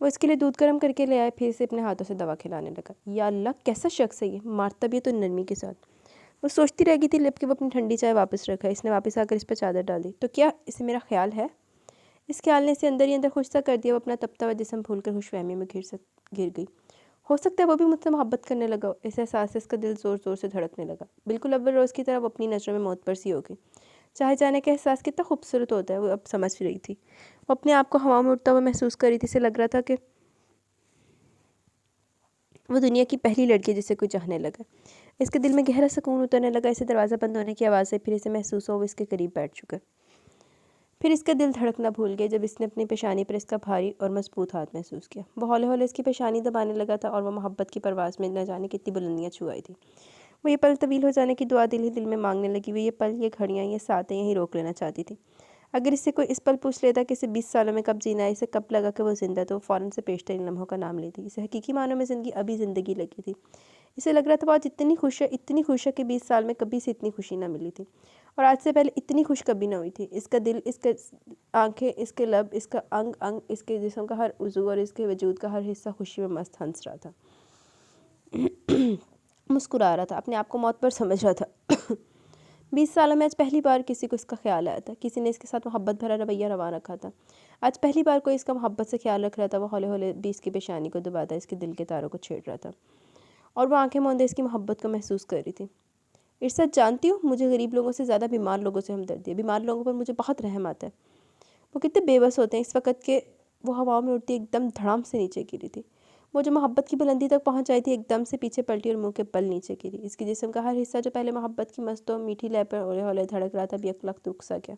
وہ اس کے لیے دودھ گرم کر کے لے آئے، پھر اسے اپنے ہاتھوں سے دوا کھلانے لگا۔ یا اللہ کیسا شخص ہے یہ، مارتا بھی ہے تو نرمی کے ساتھ۔ وہ سوچتی رہ گئی تھی جب کہ وہ اپنی ٹھنڈی چائے واپس رکھا، اس نے واپس آ کر اس پر چادر ڈال دی۔ تو کیا اسے میرا خیال ہے؟ اس خیال نے اسے اندر ہی اندر خوش سا کر دیا۔ وہ اپنا تپتا ہوا جسم بھول کر خوش فہمی میں گر گئی۔ ہو سکتا ہے وہ بھی مجھ سے محبت کرنے لگا۔ اس احساس سے اس کا دل زور زور سے دھڑکنے لگا۔ بالکل اول روز کی طرح وہ اپنی نظروں میں موت پرسی ہو گئی۔ چاہے جانے کا احساس کتنا خوبصورت ہوتا ہے وہ اب سمجھ رہی تھی۔ وہ اپنے آپ کو ہوا میں اڑتا ہوا محسوس کر رہی تھی، اسے لگ رہا تھا کہ وہ دنیا کی پہلی لڑکی جسے کوئی چاہنے لگا۔ اس کے دل میں گہرا سکون اترنے لگا۔ اسے دروازہ بند ہونے کی آواز سے پھر اسے محسوس ہو وہ اس کے قریب بیٹھ چکا۔ پھر اس کا دل دھڑکنا بھول گیا جب اس نے اپنی پیشانی پر اس کا بھاری اور مضبوط ہاتھ محسوس کیا۔ وہ ہولے ہولے اس کی پیشانی دبانے لگا تھا اور وہ محبت کی پرواز میں نہ جانے کتنی بلندیاں چھو آئی تھی۔ وہ یہ پل طویل ہو جانے کی دعا دل ہی دل میں مانگنے لگی۔ وہ یہ پل، یہ گھڑیاں، یہ ساتیں یہیں روک لینا چاہتی تھی۔ اگر اس سے کوئی اس پل پوچھ لیتا کہ اسے 20 سالوں میں کب جینا ہے، اسے کب لگا کہ وہ زندہ، تو وہ فوراً سے پیشترین لمحوں کا نام لیتی۔ اسے حقیقی معنوں میں زندگی ابھی زندگی لگی تھی۔ اسے لگ رہا تھا وہ آج اتنی خوش ہے کہ 20 سال میں کبھی سے اتنی خوشی نہ ملی تھی، اور آج سے پہلے اتنی خوش کبھی نہ ہوئی تھی۔ اس کا دل، اس کے آنکھیں، اس کے لب، اس کا انگ انگ، اس کے جسم کا ہر عضو اور اس کے وجود کا ہر حصہ خوشی میں مست ہنس رہا تھا، مسکرا رہا تھا، اپنے آپ کو موت پر سمجھ رہا تھا۔ 20 سالوں میں آج پہلی بار کسی کو اس کا خیال آیا تھا، کسی نے اس کے ساتھ محبت بھرا رویہ رواں رکھا تھا۔ آج پہلی بار کوئی اس کا محبت سے خیال رکھ رہا تھا۔ وہ ہولے ہولے بھی اس کی پیشانی کو دباتا اس کے دل کے تاروں کو چھیڑ رہا تھا، اور وہ آنکھیں موندے اس کی محبت کو محسوس کر رہی تھی۔ ارشد جانتی ہوں، مجھے غریب لوگوں سے زیادہ بیمار لوگوں سے ہمدردی ہے۔ بیمار لوگوں پر مجھے بہت رحم آتا ہے۔ وہ کتنے بے بس ہوتے ہیں اس وقت کہ وہ ہواؤں میں اڑتی ایک دم دھڑام سے نیچے گری تھی۔ وہ جو محبت کی بلندی تک پہنچ جائی تھی، ایک دم سے پیچھے پلٹی اور منہ کے بل نیچے گری۔ اس کے جسم کا ہر حصہ جو پہلے محبت کی مست و میٹھی لے پر ہولے ہولے دھڑک رہا تھا، اب یک لخت رک سا گیا۔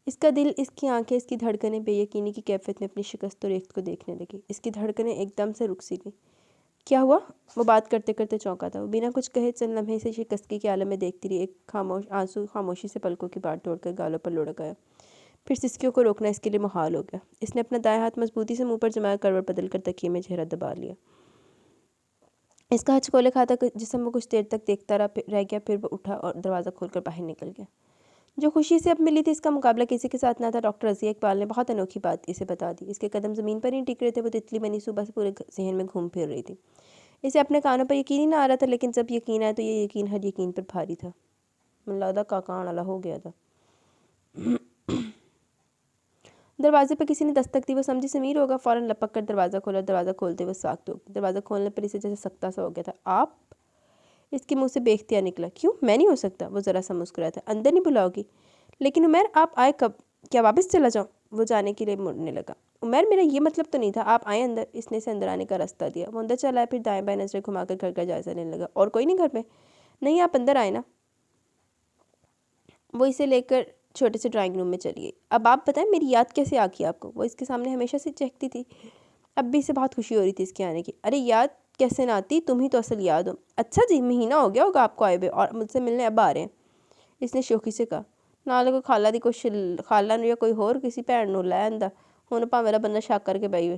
اس کا دل، اس کی آنکھیں، اس کی دھڑکنیں بے یقینی کی کیفیت میں اپنی شکست و ریخت کو دیکھنے لگی۔ اس کی دھڑکنیں ایک دم سے رک سی گئی۔ کیا ہوا؟ وہ بات کرتے کرتے چونکا تھا۔ وہ بنا کچھ کہے چند لمحے سے شکستگی کے عالم میں دیکھتی رہی۔ ایک آنسو خاموشی سے پلکوں کی بات توڑ کر گالوں پر لڑک گیا، پھر سسکیوں کو روکنا اس کے لیے محال ہو گیا۔ اس نے اپنا دائیں ہاتھ مضبوطی سے منہ پر جمایا، کروٹ بدل کر تکیے میں چہرہ دبا لیا۔ اس کا ہچکولے کھاتا جسم وہ کچھ دیر تک دیکھتا رہ گیا، پھر وہ اٹھا اور دروازہ کھول کر باہر نکل گیا۔ جو خوشی سے اب ملی تھی، اس کا مقابلہ کسی کے ساتھ نہ تھا۔ ڈاکٹر رضیہ اقبال نے بہت انوکھی بات اسے بتا دی۔ اس کے قدم زمین پر ہی ٹک رہے تھے۔ وہ تتلی بنی صبح سے پورے ذہن میں گھوم پھر رہی تھی۔ اسے اپنے کانوں پر یقین ہی نہ آ رہا تھا، لیکن جب یقین آیا تو یہ یقین ہر یقین پر بھاری تھا۔ ملادہ کا کان الا ہو گیا تھا۔ دروازے پر کسی نے دستک دی۔ وہ سمجھی سمیر ہوگا، فوراً لپک کر دروازہ کھولا۔ دروازہ کھولتے وہ ساکت ہو گئی۔ دروازہ کھولنے پر اسے جیسے سکتہ سا ہو گیا تھا۔ آپ؟ اس کے منہ سے بے اختیار نکلا۔ کیوں؟ میں نہیں ہو سکتا۔ وہ ذرا سا مسکرایا تھا۔ اندر نہیں بلاؤ گی؟ لیکن عمیر، آپ آئے کب؟ کیا واپس چلا جاؤں؟ وہ جانے کے لیے مڑنے لگا۔ عمیر، میرا یہ مطلب تو نہیں تھا۔ آپ آئیں اندر۔ اس نے اسے اندر آنے کا راستہ دیا۔ وہ اندر چلا آیا، پھر دائیں بائیں نظریں گھما کر گھر کا جائزہ لینے لگا۔ اور کوئی نہیں گھر میں؟ نہیں، آپ اندر آئے نا۔ وہ اسے لے کر چھوٹے سے ڈرائنگ روم میں چلی گئی۔ اب آپ بتائیں، میری یاد کیسے آ گئی آپ کو؟ وہ اس کے سامنے ہمیشہ سے چہکتی تھی، اب بھی اسے بہت خوشی ہو رہی تھی اس کے آنے کی۔ ارے یاد کیسے نہ آتی، تم ہی تو اصل یاد ہو۔ اچھا جی، مہینہ ہو گیا ہوگا آپ کو آئے ہوئے، اور مجھ سے ملنے اب آ رہے ہیں، اس نے شوخی سے کہا۔ نال کوئی خالہ دی کوئی خالہ یا کوئی ہور کسی بھن نوں لے آندا، ہن بھاویں بندہ شک کر کے بئی ہوئے۔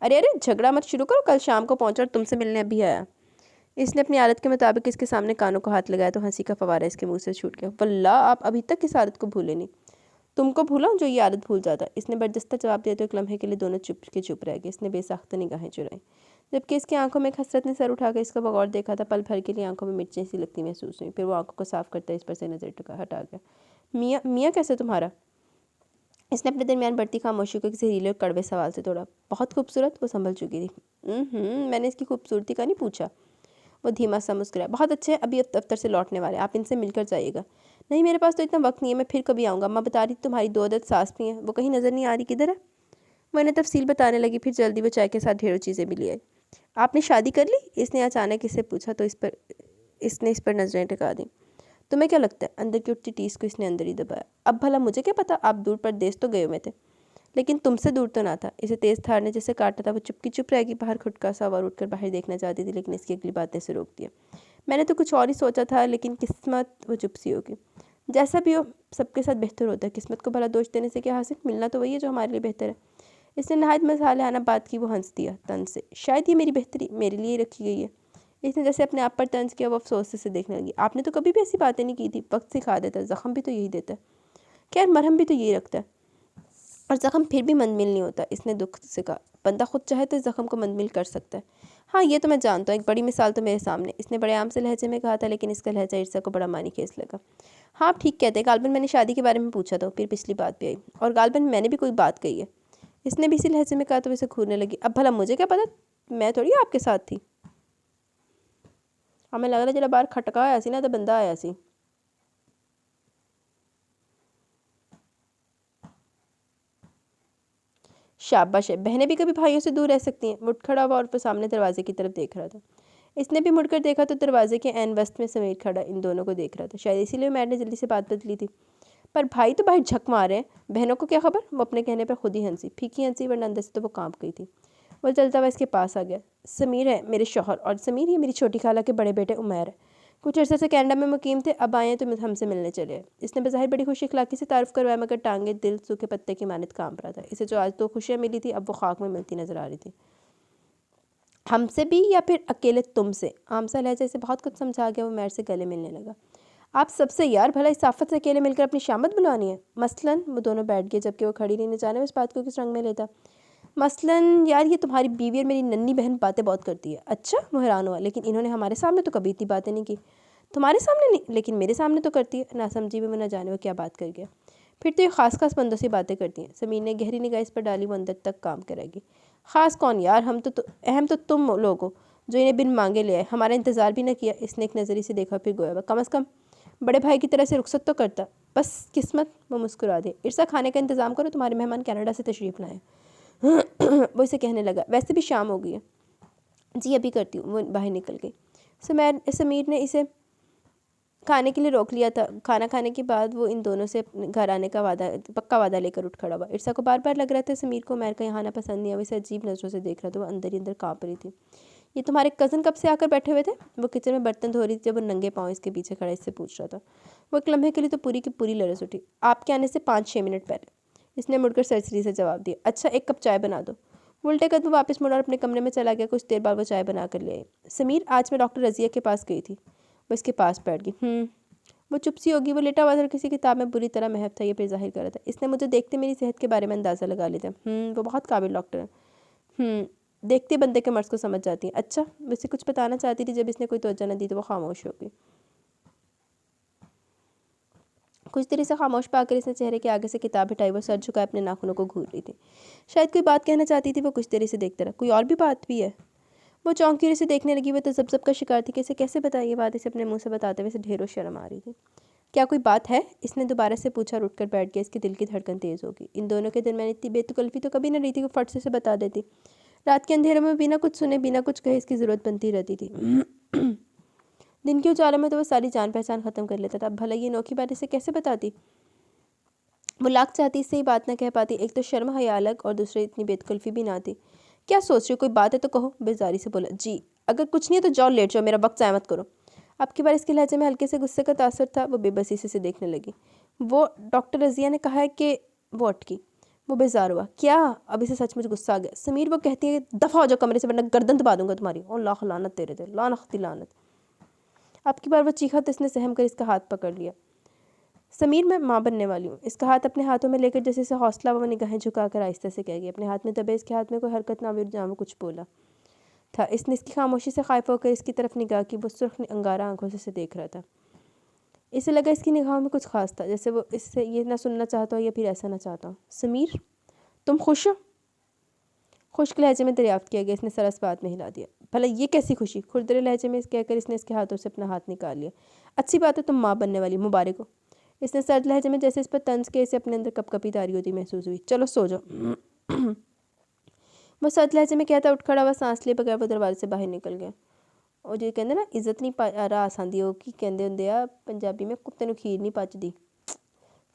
ارے جھگڑا مت شروع کرو، کل شام کو پہنچا اور تم سے ملنے ابھی آیا۔ اس نے اپنی عادت کے مطابق اس کے سامنے کانوں کو ہاتھ لگایا تو ہنسی کا فوارہ اس کے منہ سے چھوٹ گیا۔ واللہ آپ ابھی تک اس عادت کو بھولے نہیں۔ تم کو بھولا جو یہ عادت بھول جاتا۔ اس نے برجستہ جواب دیا تو ایک لمحے کے لیے دونوں چپ رہ گئے۔ اس نے بے ساختہ نگاہیں چرائیں، جبکہ اس کی آنکھوں میں ایک حسرت نے سر اٹھا کر اس کا بغور دیکھا تھا۔ پل بھر کے لیے آنکھوں میں مرچیں سی لگتی محسوس ہوئیں، پھر وہ آنکھوں کو صاف کرتا اس پر سے نظر ہٹا گیا۔ میاں کیسے تمہارا؟ اس نے اپنے درمیان بڑھتی خاموشی کو ایک زہریلے اور کڑوے سوال سے توڑا۔ بہت خوبصورت۔ وہ سنبھل چکی تھی۔ میں نے اس کی خوبصورتی کا نہیں پوچھا۔ وہ دھیما سا مسکرایا۔ بہت اچھے، ابھی دفتر سے لوٹنے والے، آپ ان سے مل کر جائیے گا۔ نہیں، میرے پاس تو اتنا وقت نہیں ہے، میں پھر کبھی آؤں گا۔ اماں بتا رہی تھی تمہاری 2 عدد ساس بھی ہیں، وہ کہیں نظر نہیں آ رہی، کدھر ہے؟ وہ انہیں تفصیل بتانے لگی، پھر جلدی وہ چائے کے ساتھ ڈھیروں چیزیں بھی لے آئی۔ آپ نے شادی کر لی؟ اس نے اچانک اس سے پوچھا تو اس نے اس پر نظریں ٹکا دیں۔ تمہیں کیا لگتا ہے؟ اندر کی اٹھتی ٹیس کو اس نے اندر ہی دبایا۔ اب بھلا مجھے کیا پتا، آپ دور پردیس تو گئے ہوئے تھے، لیکن تم سے دور تو نہ تھا۔ اسے تیز دھار نے جیسے کاٹا تھا۔ وہ چپ کی چپ رہ گئی، باہر کھٹکا سا اور اٹھ کر باہر دیکھنا چاہتی تھی، لیکن اس کی اگلی بات نے اسے روک دیا۔ میں نے تو کچھ اور ہی سوچا تھا، لیکن قسمت۔ وہ چپ سی ہوگی۔ جیسا بھی ہو، سب کے ساتھ بہتر ہوتا ہے، قسمت کو بھلا دوش دینے سے کیا حاصل، ملنا تو وہی ہے جو ہمارے لیے بہتر ہے۔ اس نے نہایت مصالحانہ بات کی۔ وہ ہنس دیا طنز سے۔ شاید یہ میری بہتری میرے لیے ہی رکھی گئی ہے۔ اس نے جیسے اپنے آپ پر طنز کیا۔ وہ افسوس سے دیکھنے لگی۔ آپ نے تو کبھی بھی ایسی باتیں نہیں کی تھی۔ وقت سکھا دیتا ہے، زخم بھی تو یہی دیتا ہے، خیر مرہم بھی تو یہی رکھتا ہے۔ اور زخم پھر بھی مندمل نہیں ہوتا، اس نے دکھ سے کہا۔ بندہ خود چاہے تو اس زخم کو مندمل کر سکتا ہے۔ ہاں یہ تو میں جانتا ہوں، ایک بڑی مثال تو میرے سامنے، اس نے بڑے عام سے لہجے میں کہا تھا، لیکن اس کا لہجہ عرصہ کو بڑا معنی خیز لگا۔ ہاں آپ ٹھیک کہتے ہیں، غالباً میں نے شادی کے بارے میں پوچھا تھا، پھر پچھلی بات بھی آئی، اور غالباً میں نے بھی کوئی بات کہی ہے۔ اس نے بھی اسی لہجے میں کہا تو اسے کھورنے لگی۔ اب بھلا مجھے کیا پتا، میں تھوڑی آپ کے ساتھ تھی۔ ہمیں لگ رہا جڑا باہر کھٹکا آیا سی نا تو بندہ آیا سی۔ شاباش ہے، بہنیں بھی کبھی بھائیوں سے دور رہ سکتی ہیں۔ وہ اٹھ کھڑا ہوا اور وہ سامنے دروازے کی طرف دیکھ رہا تھا۔ اس نے بھی مڑ کر دیکھا تو دروازے کے عین وسط میں سمیر کھڑا ان دونوں کو دیکھ رہا تھا۔ شاید اسی لیے عمیر نے جلدی سے بات بدلی تھی۔ پر بھائی تو باہر جھک مار رہے ہیں، بہنوں کو کیا خبر؟ وہ اپنے کہنے پر خود ہی ہنسی، پھیکی ہنسی، ورنہ اندر سے تو وہ کانپ گئی تھی۔ وہ چلتا ہوا اس کے پاس آ گیا۔ سمیر ہے میرے شوہر، اور سمیر یہ میری چھوٹی خالہ کے بڑے بیٹے عمیر ہے، کچھ عرصے سے کینیڈا میں مقیم تھے، اب آئے ہیں تو ہم سے ملنے چلے آئے۔ اس نے بظاہر بڑی خوش اخلاقی سے تعارف کروایا، مگر ٹانگیں دل سوکھے پتے کی مانند کانپ رہا تھا۔ اسے جو آج 2 خوشیاں ملی تھی اب وہ خاک میں ملتی نظر آ رہی تھی۔ ہم سے بھی یا پھر اکیلے تم سے؟ عام سا لہجہ اسے بہت کچھ سمجھا گیا۔ وہ عمیر سے گلے ملنے لگا۔ آپ سب سے یار، بھلا اس آفت سے اکیلے مل کر اپنی شامت بلوانی ہے؟ مثلاً وہ دونوں بیٹھ گئے، جبکہ وہ کھڑی نہیں جانے اس بات کو کس رنگ میں لیتا۔ مثلاً یار یہ تمہاری بیوی اور میری ننھی بہن باتیں بہت کرتی ہے۔ اچھا، وہ حیران ہوا، لیکن انہوں نے ہمارے سامنے تو کبھی اتنی باتیں نہیں کی۔ تمہارے سامنے نہیں، لیکن میرے سامنے تو کرتی ہے۔ ناسمجھی میں وہ نہ جانے وہ کیا بات کر گیا۔ پھر تو یہ خاص بندوں سے باتیں کرتی ہیں۔ سمیر نے گہری نگاہ اس پر ڈالی، وہ اندر تک کام کرے گی۔ خاص کون یار، اہم تو تم لوگ ہو جو انہیں بن مانگے لے آئے، ہمارا انتظار بھی نہ کیا۔ اس نے ایک نظری سے دیکھا، پھر گویا کم از کم بڑے بھائی کی طرح سے رخصت تو کرتا۔ بس قسمت، وہ مسکرا دے۔ عرصہ کھانے کا انتظام کرو، تمہارے مہمان کینیڈا سے تشریف لائے۔ وہ اسے کہنے لگا، ویسے بھی شام ہو گئی ہے۔ جی ابھی کرتی ہوں۔ وہ باہر نکل گئی۔ سمیر نے اسے کھانے کے لیے روک لیا تھا۔ کھانا کھانے کے بعد وہ ان دونوں سے گھر آنے کا پکا وعدہ لے کر اٹھ کھڑا ہوا۔ عرصہ کو بار بار لگ رہا تھا سمیر کو عمیر کا یہاں آنا پسند نہیں ہے، وہ اسے عجیب نظروں سے دیکھ رہا تھا۔ وہ اندر ہی اندر کانپ رہی تھی۔ یہ تمہارے کزن کب سے آ کر بیٹھے ہوئے تھے؟ وہ کچن میں برتن دھو رہی تھی جب وہ ننگے پاؤں اس کے پیچھے کھڑا اس سے پوچھ رہا تھا۔ وہ ایک لمحے کے لیے تو پوری کی پوری لرز اٹھی۔ آپ کے آنے سے 5-6 منٹ پہلے، اس نے مڑ کر سرسری سے جواب دیا۔ اچھا، 1 کپ چائے بنا دو۔ وہ الٹے قدم واپس مڑا اور اپنے کمرے میں چلا گیا۔ کچھ دیر بعد وہ چائے بنا کر لے آئی۔ سمیر، آج میں ڈاکٹر رضیہ کے پاس گئی تھی۔ وہ اس کے پاس بیٹھ گئی۔ وہ چپ سی ہوگی۔ وہ لیٹا ہوا تھا اور کسی کتاب میں بری طرح محو تھا، یہ پھر ظاہر کر رہا تھا۔ اس نے مجھے دیکھتے میری صحت کے بارے میں اندازہ لگا لیا تھا۔ وہ بہت قابل ڈاکٹر ہے۔ دیکھتے بندے کے مرض کو سمجھ جاتی ہیں۔ اچھا، وہ اسے کچھ بتانا چاہتی تھی، جب اس نے کوئی توجہ نہ دی تو وہ خاموش ہو گئی۔ کچھ دیر سے خاموش پا کر اس نے چہرے کے آگے سے کتاب ہٹائی۔ وہ سر جھکائے اپنے ناخنوں کو گھور رہی تھی، شاید کوئی بات کہنا چاہتی تھی۔ وہ کچھ دیر سے دیکھتا رہا۔ کوئی اور بھی بات بھی ہے؟ وہ چونکی اور اسے دیکھنے لگی۔ وہ تو زب کا شکار تھی کہ اسے کیسے بتائے یہ بات۔ اسے اپنے منہ سے بتاتے ہوئے اسے ڈھیروں شرم آ رہی تھی۔ کیا کوئی بات ہے؟ اس نے دوبارہ سے پوچھا اور اٹھ کر بیٹھ گیا۔ اس کے دل کی دھڑکن تیز ہوگی۔ ان دونوں کے درمیان اتنی بے تکلفی تو کبھی نہ رہی تھی۔ وہ فٹ سے بتا دیتی۔ رات کے اندھیروں میں بنا کچھ سنے، بنا کچھ کہے اس کی ضرورت بنتی رہتی تھی۔ دن کے اجالوں میں تو وہ ساری جان پہچان ختم کر لیتا تھا۔ اب بھلا یہ انوکھی بات اسے کیسے بتاتی؟ وہ لاکھ چاہتی اس سے ہی بات نہ کہہ پاتی۔ ایک تو شرم حیا الگ، اور دوسرے اتنی بے تکلفی بھی نہ تھی۔ کیا سوچ رہی ہو؟ کوئی بات ہے تو کہو، بیزاری سے بولا۔ جی اگر کچھ نہیں ہے تو جاؤ لیٹ جاؤ، میرا وقت ضائع مت کرو۔ اب کی بار اس کے لہجے میں ہلکے سے غصے کا تاثر تھا۔ وہ بے بسی سے اسے دیکھنے لگی۔ وہ ڈاکٹر رضیہ نے کہا ہے کہ وہ اٹکی۔ وہ بیزار ہوا۔ کیا؟ اب اسے سچ مچ غصہ آ گیا۔ سمیر، وہ کہتی ہے دفعہ ہو جاؤ کمرے سے ورنہ گردن دبا دوں گا تمہاری۔ او لاکھ لعنت تیرے دے، لعنت لعنت۔ اب کی بار وہ چیخا تو اس نے سہم کر اس کا ہاتھ پکڑ لیا۔ سمیر، میں ماں بننے والی ہوں۔ اس کا ہاتھ اپنے ہاتھوں میں لے کر جیسے اسے حوصلہ وہ نگاہیں جھکا کر آہستہ سے کہہ گئی۔ اپنے ہاتھ میں دبے اس کے ہاتھ میں کوئی حرکت نہ ہوئی اور جہاں وہ کچھ بولا تھا اس نے اس کی خاموشی سے خائف ہو کر اس کی طرف نگاہ کی۔ وہ سرخ انگارہ آنکھوں سے اسے دیکھ رہا تھا۔ اسے لگا اس کی نگاہوں میں کچھ خاص تھا، جیسے وہ اس سے یہ نہ سننا چاہتا ہو یا پھر ایسا نہ چاہتا ہو۔ سمیر، تم خوش ہو؟ خشک لہجے میں دریافت کیا گیا۔ اس نے سر اس بات میں ہلا دیا۔ بھلا یہ کیسی خوشی؟ کھردرے لہجے میں کہہ کر اس نے اس کے ہاتھوں سے اپنا ہاتھ نکال لیا۔ اچھی بات ہے، تم ماں بننے والی، مبارک ہو۔ اس نے سرد لہجے میں جیسے اس پر طنز کے اسے اپنے اندر کپ کپی تاری ہوتی محسوس ہوئی۔ چلو سو جاؤ۔ وہ سرد لہجے میں کہتا اٹھ کھڑا ہوا، سانس لیے بغیر وہ دروازے سے باہر نکل گیا۔ اور جو کہندے نا عزت نہیں پا رہا آساندی ہو کی کہندے ہوندے آ پنجابی میں، کتے نو کھیر نہیں پچدی۔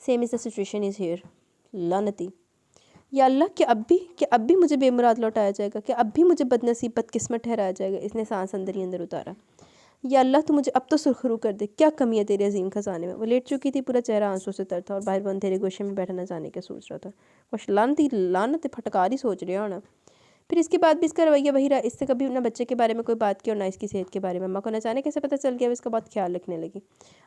Same is the situation is here. لعنتی یا اللہ، کہ اب بھی مجھے بے مراد لوٹایا جائے گا؟ کہ اب بھی مجھے بد نصیب بد قسمت ٹھہرایا جائے گا؟ اس نے سانس اندر ہی اندر اتارا۔ یا اللہ، تو مجھے اب تو سرخرو کر دے، کیا کمی ہے تیرے عظیم خزانے میں؟ وہ لیٹ چکی تھی، پورا چہرہ آنسوں سے تر تھا، اور باہر وہ اندھیرے گوشے میں بیٹھا نہ جانے کے سوچ رہا تھا۔ کچھ لعنتی لعنت پھٹکار ہی سوچ رہا ہونا۔ پھر اس کے بعد بھی اس کا رویہ وہی رہا، اس سے کبھی نہ بچے کے بارے میں کوئی بات کی اور نہ اس کی صحت کے بارے میں۔ اماں کو نہ جانے کیسے پتہ چل گیا، وہ اس کا بہت خیال رکھنے لگی۔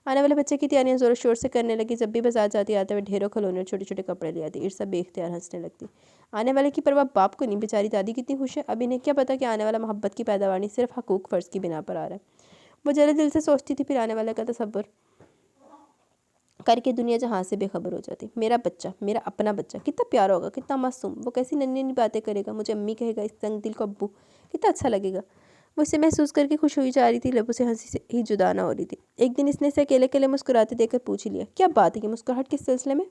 آنے والے بچے کی تیاریاں زور و شور سے کرنے لگی۔ جب بھی بازار جاتی آتے ہوئے ڈھیروں کھلونے اور چھوٹے چھوٹے کپڑے لے آتی، ارسا بے اختیار ہنسنے لگتی۔ آنے والے کی پرواہ باپ کو نہیں، بیچاری دادی کتنی خوش ہے، اب انہیں کیا پتا کہ آنے والا محبت کی پیداوار نہیں، صرف حقوق فرض کی بنا پر آ رہا ہے۔ وہ جلد دل سے سوچتی تھی، پھر آنے والے کا تصور کر کے دنیا جہاں سے بے خبر ہو جاتی۔ میرا بچہ، میرا اپنا بچہ کتنا پیارا ہوگا، کتنا معصوم، وہ کیسی ننھی ننھی باتیں کرے گا، مجھے امی کہے گا، اس تنگ دل کو ابو، کتنا اچھا لگے گا۔ وہ اسے محسوس کر کے خوش ہوئی جا رہی تھی، لبوں سے ہنسی سے ہی جدا نہ ہو رہی تھی۔ ایک دن اس نے اسے اکیلے اکیلے مسکراتے دیکھ کر پوچھ لیا، کیا بات ہے، یہ مسکراہٹ کس سلسلے میں؟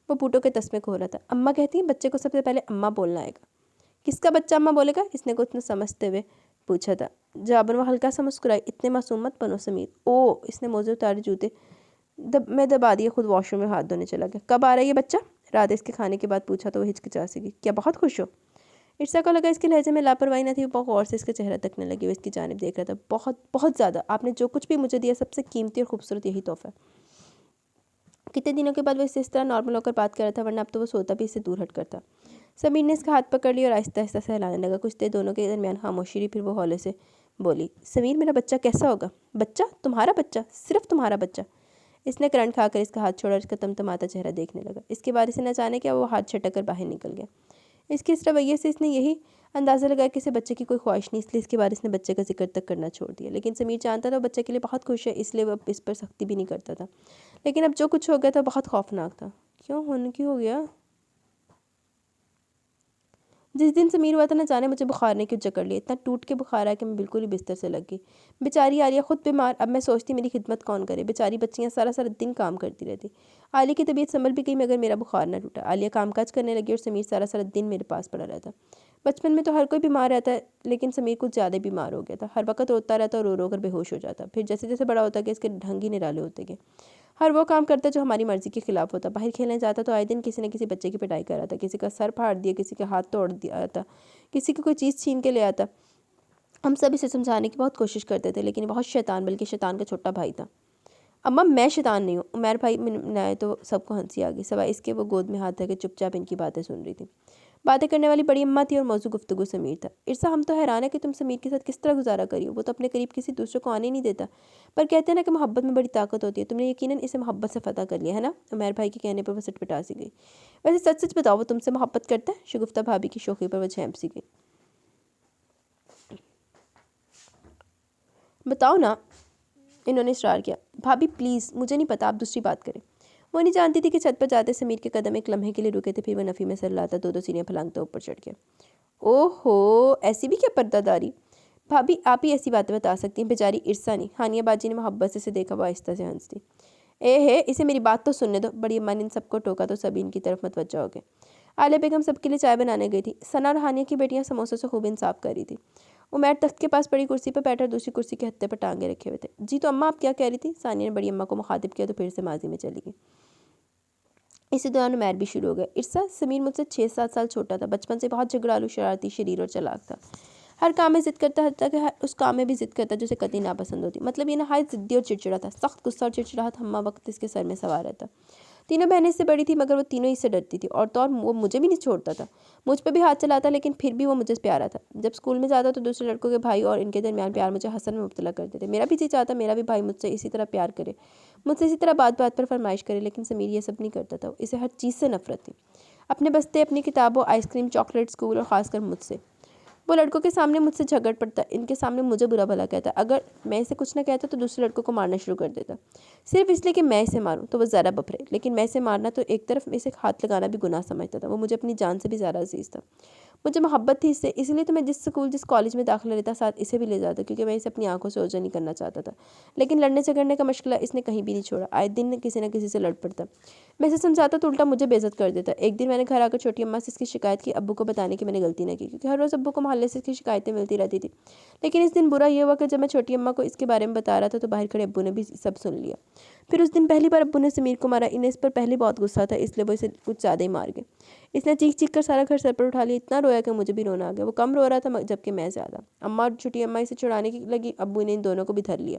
وہ پوٹوں کے تسمے کھول رہا تھا۔ اماں کہتی ہیں بچے کو سب سے پہلے اماں بولنا آئے گا۔ کس کا بچہ اماں بولے گا؟ اس نے کچھ نہ سمجھتے ہوئے پوچھا تھا۔ جابر وہ ہلکا سا مسکرائی، اتنے معصوم مت بنو سمیر۔ او، اس نے موزے اتارے جوتے میں دبا دیے، خود واش روم میں ہاتھ دھونے چلا گیا۔ کب آ رہا ہے یہ بچہ؟ رات اس کے کھانے کے بعد پوچھا تو وہ ہچکچا سی گئی۔ کیا بہت خوش ہو؟ ارسا کو لگا اس کے لہجے میں لاپرواہی نہ تھی، وہ بہت غور سے اس کے چہرہ تکنے لگی۔ وہ اس کی جانب دیکھ رہا تھا۔ بہت بہت زیادہ، آپ نے جو کچھ بھی مجھے دیا سب سے قیمتی اور خوبصورت یہی تحفہ ہے۔ کتنے دنوں کے بعد وہ اس طرح نارمل ہو کر بات کر رہا تھا، ورنہ اب تو وہ سوتا بھی اس سے دور ہٹ کرتا۔ سمیر نے اس کا ہاتھ پکڑ لیا اور آہستہ آہستہ سہلانے لگا۔ کچھ دیر دونوں کے درمیان خاموشی رہی، پھر وہ ہولے سے بولی، سمیر میرا بچہ کیسا ہوگا؟ بچہ؟ تمہارا بچہ؟ صرف تمہارا بچہ؟ اس نے کرنٹ کھا کر اس کا ہاتھ چھوڑا اور اس کا تمتماتا چہرہ دیکھنے لگا۔ اس کے بعد اسے نہ جانے کیا وہ ہاتھ چھٹک کر باہر نکل گیا۔ اس کے اس رویے سے اس نے یہی اندازہ لگایا کہ اسے بچے کی کوئی خواہش نہیں، اس لیے اس کے بعد اس نے بچے کا ذکر تک کرنا چھوڑ دیا۔ لیکن سمیر جانتا تھا وہ بچے کے لیے بہت خوش ہے، اس لیے وہ اس پر سختی بھی نہیں کرتا تھا۔ لیکن اب جو کچھ ہو گیا تھا بہت خوفناک تھا۔ کیوں ہو گیا؟ جس دن سمیر ہوا تھا نہ جانے مجھے بخار نے کیوں جکڑ لیا، اتنا ٹوٹ کے بخار آیا کہ میں بالکل ہی بستر سے لگ گئی۔ بیچاری عالیہ خود بیمار، اب میں سوچتی میری خدمت کون کرے، بیچاری بچیاں سارا سارا دن کام کرتی رہتی۔ عالیہ کی طبیعت سنبھل بھی گئی مگر میرا بخار نہ ٹوٹا۔ عالیہ کام کاج کرنے لگی اور سمیر سارا سارا دن میرے پاس پڑا رہتا۔ بچپن میں تو ہر کوئی بیمار رہتا ہے، لیکن سمیر کچھ زیادہ بیمار ہو گیا تھا، ہر وقت روتا رہتا اور رو رو کر بے ہوش ہو جاتا۔ پھر جیسے جیسے بڑا ہوتا گیا اس کے ڈھنگ ہی نرالے ہوتے گئے، ہر وہ کام کرتا جو ہماری مرضی کے خلاف ہوتا۔ باہر کھیلنے جاتا تو آئے دن کسی نہ کسی بچے کی پٹائی کر رہا تھا، کسی کا سر پھاڑ دیا، کسی کا ہاتھ توڑ دیا تھا، کسی کی کوئی چیز چھین کے لے آتا۔ ہم سب اسے سمجھانے کی بہت کوشش کرتے تھے، لیکن بہت شیطان، بلکہ شیطان کا چھوٹا بھائی تھا۔ اماں میں شیطان نہیں ہوں، عمیر بھائی نے آئے تو سب کو ہنسی آ گئی، سوائے اس کے وہ گود میں ہاتھ دے کے چپ چاپ ان کی باتیں سن رہی تھی۔ باتیں کرنے والی بڑی اماں تھی اور موضوع گفتگو سمیر تھا۔ ارسا ہم تو حیران ہے کہ تم سمیر کے ساتھ کس طرح گزارا کری ہو، وہ تو اپنے قریب کسی دوسرے کو آنے نہیں دیتا، پر کہتے ہیں نا کہ محبت میں بڑی طاقت ہوتی ہے، تم نے یقیناً اسے محبت سے فتح کر لیا ہے نا؟ عمیر بھائی کے کہنے پر وہ سٹپٹا سی گئی۔ ویسے سچ سچ بتاؤ وہ تم سے محبت کرتا ہے؟ شگفتہ بھابی کی شوخی پر وہ جھینپ سی گئی۔ بتاؤ نا، انہوں نے اصرار کیا۔ بھابی پلیز، مجھے نہیں پتا، آپ دوسری بات کریں۔ وہ نہیں جانتی تھی کہ چھت پر جاتے سمیر کے قدم ایک لمحے کے لیے رکے تھے، پھر وہ نفی میں سر لاتا دو سینیاں پھلانگتا اوپر چڑھ گیا۔ اوہو، ایسی بھی کیا پردہ داری؟ بھابی آپ ہی ایسی باتیں بتا سکتی ہیں، بیچاری ارسا نہیں۔ ہانیہ باجی نے محبت سے اسے دیکھا، وہ آہستہ سے ہنس دی۔ اسے میری بات تو سننے دو۔ بڑی اماں نے ان سب کو ٹوکا تو سبھی ان کی طرف متوجہ ہو گئے۔ عالیہ بیگم سب کے لیے چائے بنانے گئی تھی۔ ثنا اور ہانیہ کی بیٹیاں سموسوں سے خوب انصاف کر رہی تھی۔ عمیر تخت کے پاس بڑی کرسی پر بیٹھا اور دوسری کرسی کے ہتھے پر ٹانگیں رکھے ہوئے تھے۔ جی تو اماں آپ کیا کہہ رہی تھی؟ ثانیہ نے بڑی اماں کو مخاطب کیا تو پھر سے ماضی میں چلی گئی۔ اسی دوران عمیر بھی شروع ہو گیا۔ ارسا، سمیر مجھ سے 6-7 سال چھوٹا تھا، بچپن سے بہت جھگڑالو، شرارتی، شریر اور چلاک تھا۔ ہر کام میں ضد کرتا تھا کہ اس کام میں بھی ضد کرتا جو اسے قطعی ناپسند ہوتی۔ مطلب یہ نہایت ضدی اور چڑچڑا تھا، سخت غصہ اور چڑچڑاہٹ ہمہ وقت اس کے سر میں سوار رہتا۔ تینوں بہنیں اس سے بڑی تھی مگر وہ تینوں اس سے ڈرتی تھی، اور تو اور وہ مجھے بھی نہیں چھوڑتا تھا، مجھ پہ بھی ہاتھ چلاتا، لیکن پھر بھی وہ مجھے پیارا تھا۔ جب اسکول میں جاتا تو دوسرے لڑکوں کے بھائی اور ان کے درمیان پیار مجھے حسد میں مبتلا کرتے تھے۔ میرا بھی جی چاہتا میرا بھی بھائی مجھ سے اسی طرح پیار کرے، مجھ سے اسی طرح بات بات پر فرمائش کرے، لیکن سمیر یہ سب نہیں کرتا تھا، اسے ہر چیز سے نفرت تھی، اپنے بستے، اپنی کتابوں، آئس کریم، چاکلیٹ، اسکول اور خاص کر مجھ سے۔ وہ لڑکوں کے سامنے مجھ سے جھگڑ پڑتا، ان کے سامنے مجھے برا بھلا کہتا، اگر میں اسے کچھ نہ کہتا تو دوسرے لڑکوں کو مارنا شروع کر دیتا، صرف اس لیے کہ میں اسے ماروں تو وہ ذرا بپھرے، لیکن میں اسے مارنا تو ایک طرف اسے ہاتھ لگانا بھی گناہ سمجھتا تھا۔ وہ مجھے اپنی جان سے بھی زیادہ عزیز تھا، مجھے محبت تھی اس سے، اس لیے تو میں جس اسکول جس کالج میں داخلہ لیتا ساتھ اسے بھی لے جاتا، کیونکہ میں اسے اپنی آنکھوں سے اوجھل نہیں کرنا چاہتا تھا۔ لیکن لڑنے جھگڑنے کا مشغلہ اس نے کہیں بھی نہیں چھوڑا، آئے دن کسی نہ کسی سے لڑ پڑتا، میں اسے سمجھاتا تو الٹا مجھے بے عزت کر دیتا۔ ایک دن میں نے گھر آ کر چھوٹی اماں سے اس کی شکایت کی، ابو کو بتانے کی میں نے غلطی نہ کی، کیونکہ ہر روز ابو کو محلے سے اس کی شکایتیں ملتی رہتی تھی۔ لیکن اس دن برا یہ ہوا کہ جب میں چھوٹی اماں کو اس کے بارے میں بتا رہا تھا تو باہر کھڑے ابو نے بھی سب سن لیا۔ پھر اس دن پہلی بار ابو نے سمیر کو مارا، انہیں اس پر پہلے بہت غصہ تھا، اس لیے وہ اسے کچھ زیادہ ہی مار گئے۔ اس نے چیخ چیخ کر سارا گھر سر پر اٹھا لیا، اتنا رویا کہ مجھے بھی رونا آ گیا۔ وہ کم رو رہا تھا جبکہ میں زیادہ۔ اماں اور چھوٹی اماں اسے چھڑانے کی لگی، ابو نے ان دونوں کو بھی دھر لیا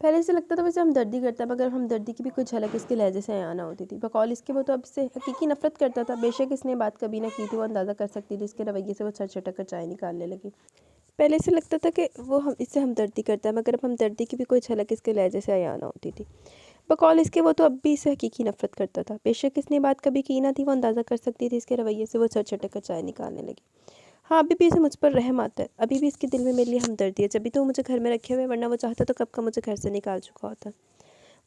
پہلے سے لگتا تھا ویسے ہمدردی کرتا ہے، مگر ہمدردی کی بھی کوئی جھلک اس کے لہجے سے عیاں نہ ہوتی تھی۔ بقول اس کے وہ تو اب سے حقیقی نفرت کرتا تھا۔ بے شک اس نے بات کبھی نہ کی تھی، وہ اندازہ کر سکتی تھی اس کے رویے سے وہ سر چٹک کر چائے نکالنے لگی۔ پہلے سے لگتا تھا کہ وہ اس سے ہمدردی کرتا ہے، مگر اب ہمدردی کی بھی کوئی جھلک اس کے لہجے سے عیاں نہ ہوتی تھی۔ بقول اس کے وہ تو اب بھی اس سے حقیقی نفرت کرتا تھا۔ بے شک اس نے بات کبھی کی نہ تھی، وہ اندازہ کر سکتی تھی اس کے رویے سے وہ سر چٹک کر چائے نکالنے لگی۔ ہاں ابھی بھی اسے مجھ پر رحم آتا ہے، ابھی بھی اس کے دل میں میرے لیے ہمدردی ہے، جبھی تو وہ مجھے گھر میں رکھے ہوئے، ورنہ وہ چاہتا تو کب کا مجھے گھر سے نکال چکا ہوتا۔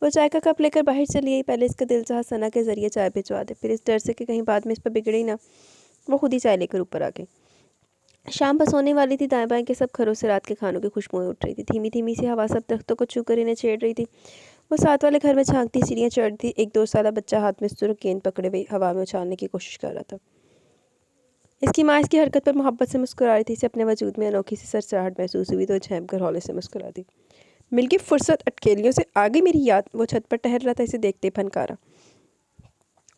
وہ چائے کا کپ لے کر باہر چلی آئی۔ پہلے اس کا دل چاہا ثنا کے ذریعے چائے بھجوا دے، پھر اس ڈر سے کہ کہیں بعد میں اس پر بگڑی نہ، وہ خود ہی چائے لے کر اوپر آ گئی۔ شام بس ہونے والی تھی، دائیں بائیں کے سب گھروں سے رات کے کھانوں کی خوشبوئیں اٹھ رہی تھی۔ دھیمی دھیمی سی ہوا سب درختوں کو چھو کر انہیں چھیڑ رہی تھی۔ وہ ساتھ والے گھر میں جھانکتی سیڑھیاں چڑھ تھی۔ ایک 2 سالہ بچہ ہاتھ میں سرخ گیند پکڑے ہوئے ہوا میں اچھالنے کی کوشش کر رہا تھا۔ اس کی ماں اس کی حرکت پر محبت سے مسکرا رہی تھی۔ اسے اپنے وجود میں انوکھی سی سرسراہٹ محسوس ہوئی تو جھیم کر ہولے سے مسکرا دی۔ مل گئی فرصت، اٹکیلیوں سے آ گئی میری یاد۔ وہ چھت پر ٹہل رہا تھا، اسے دیکھتے ہی پھنکارا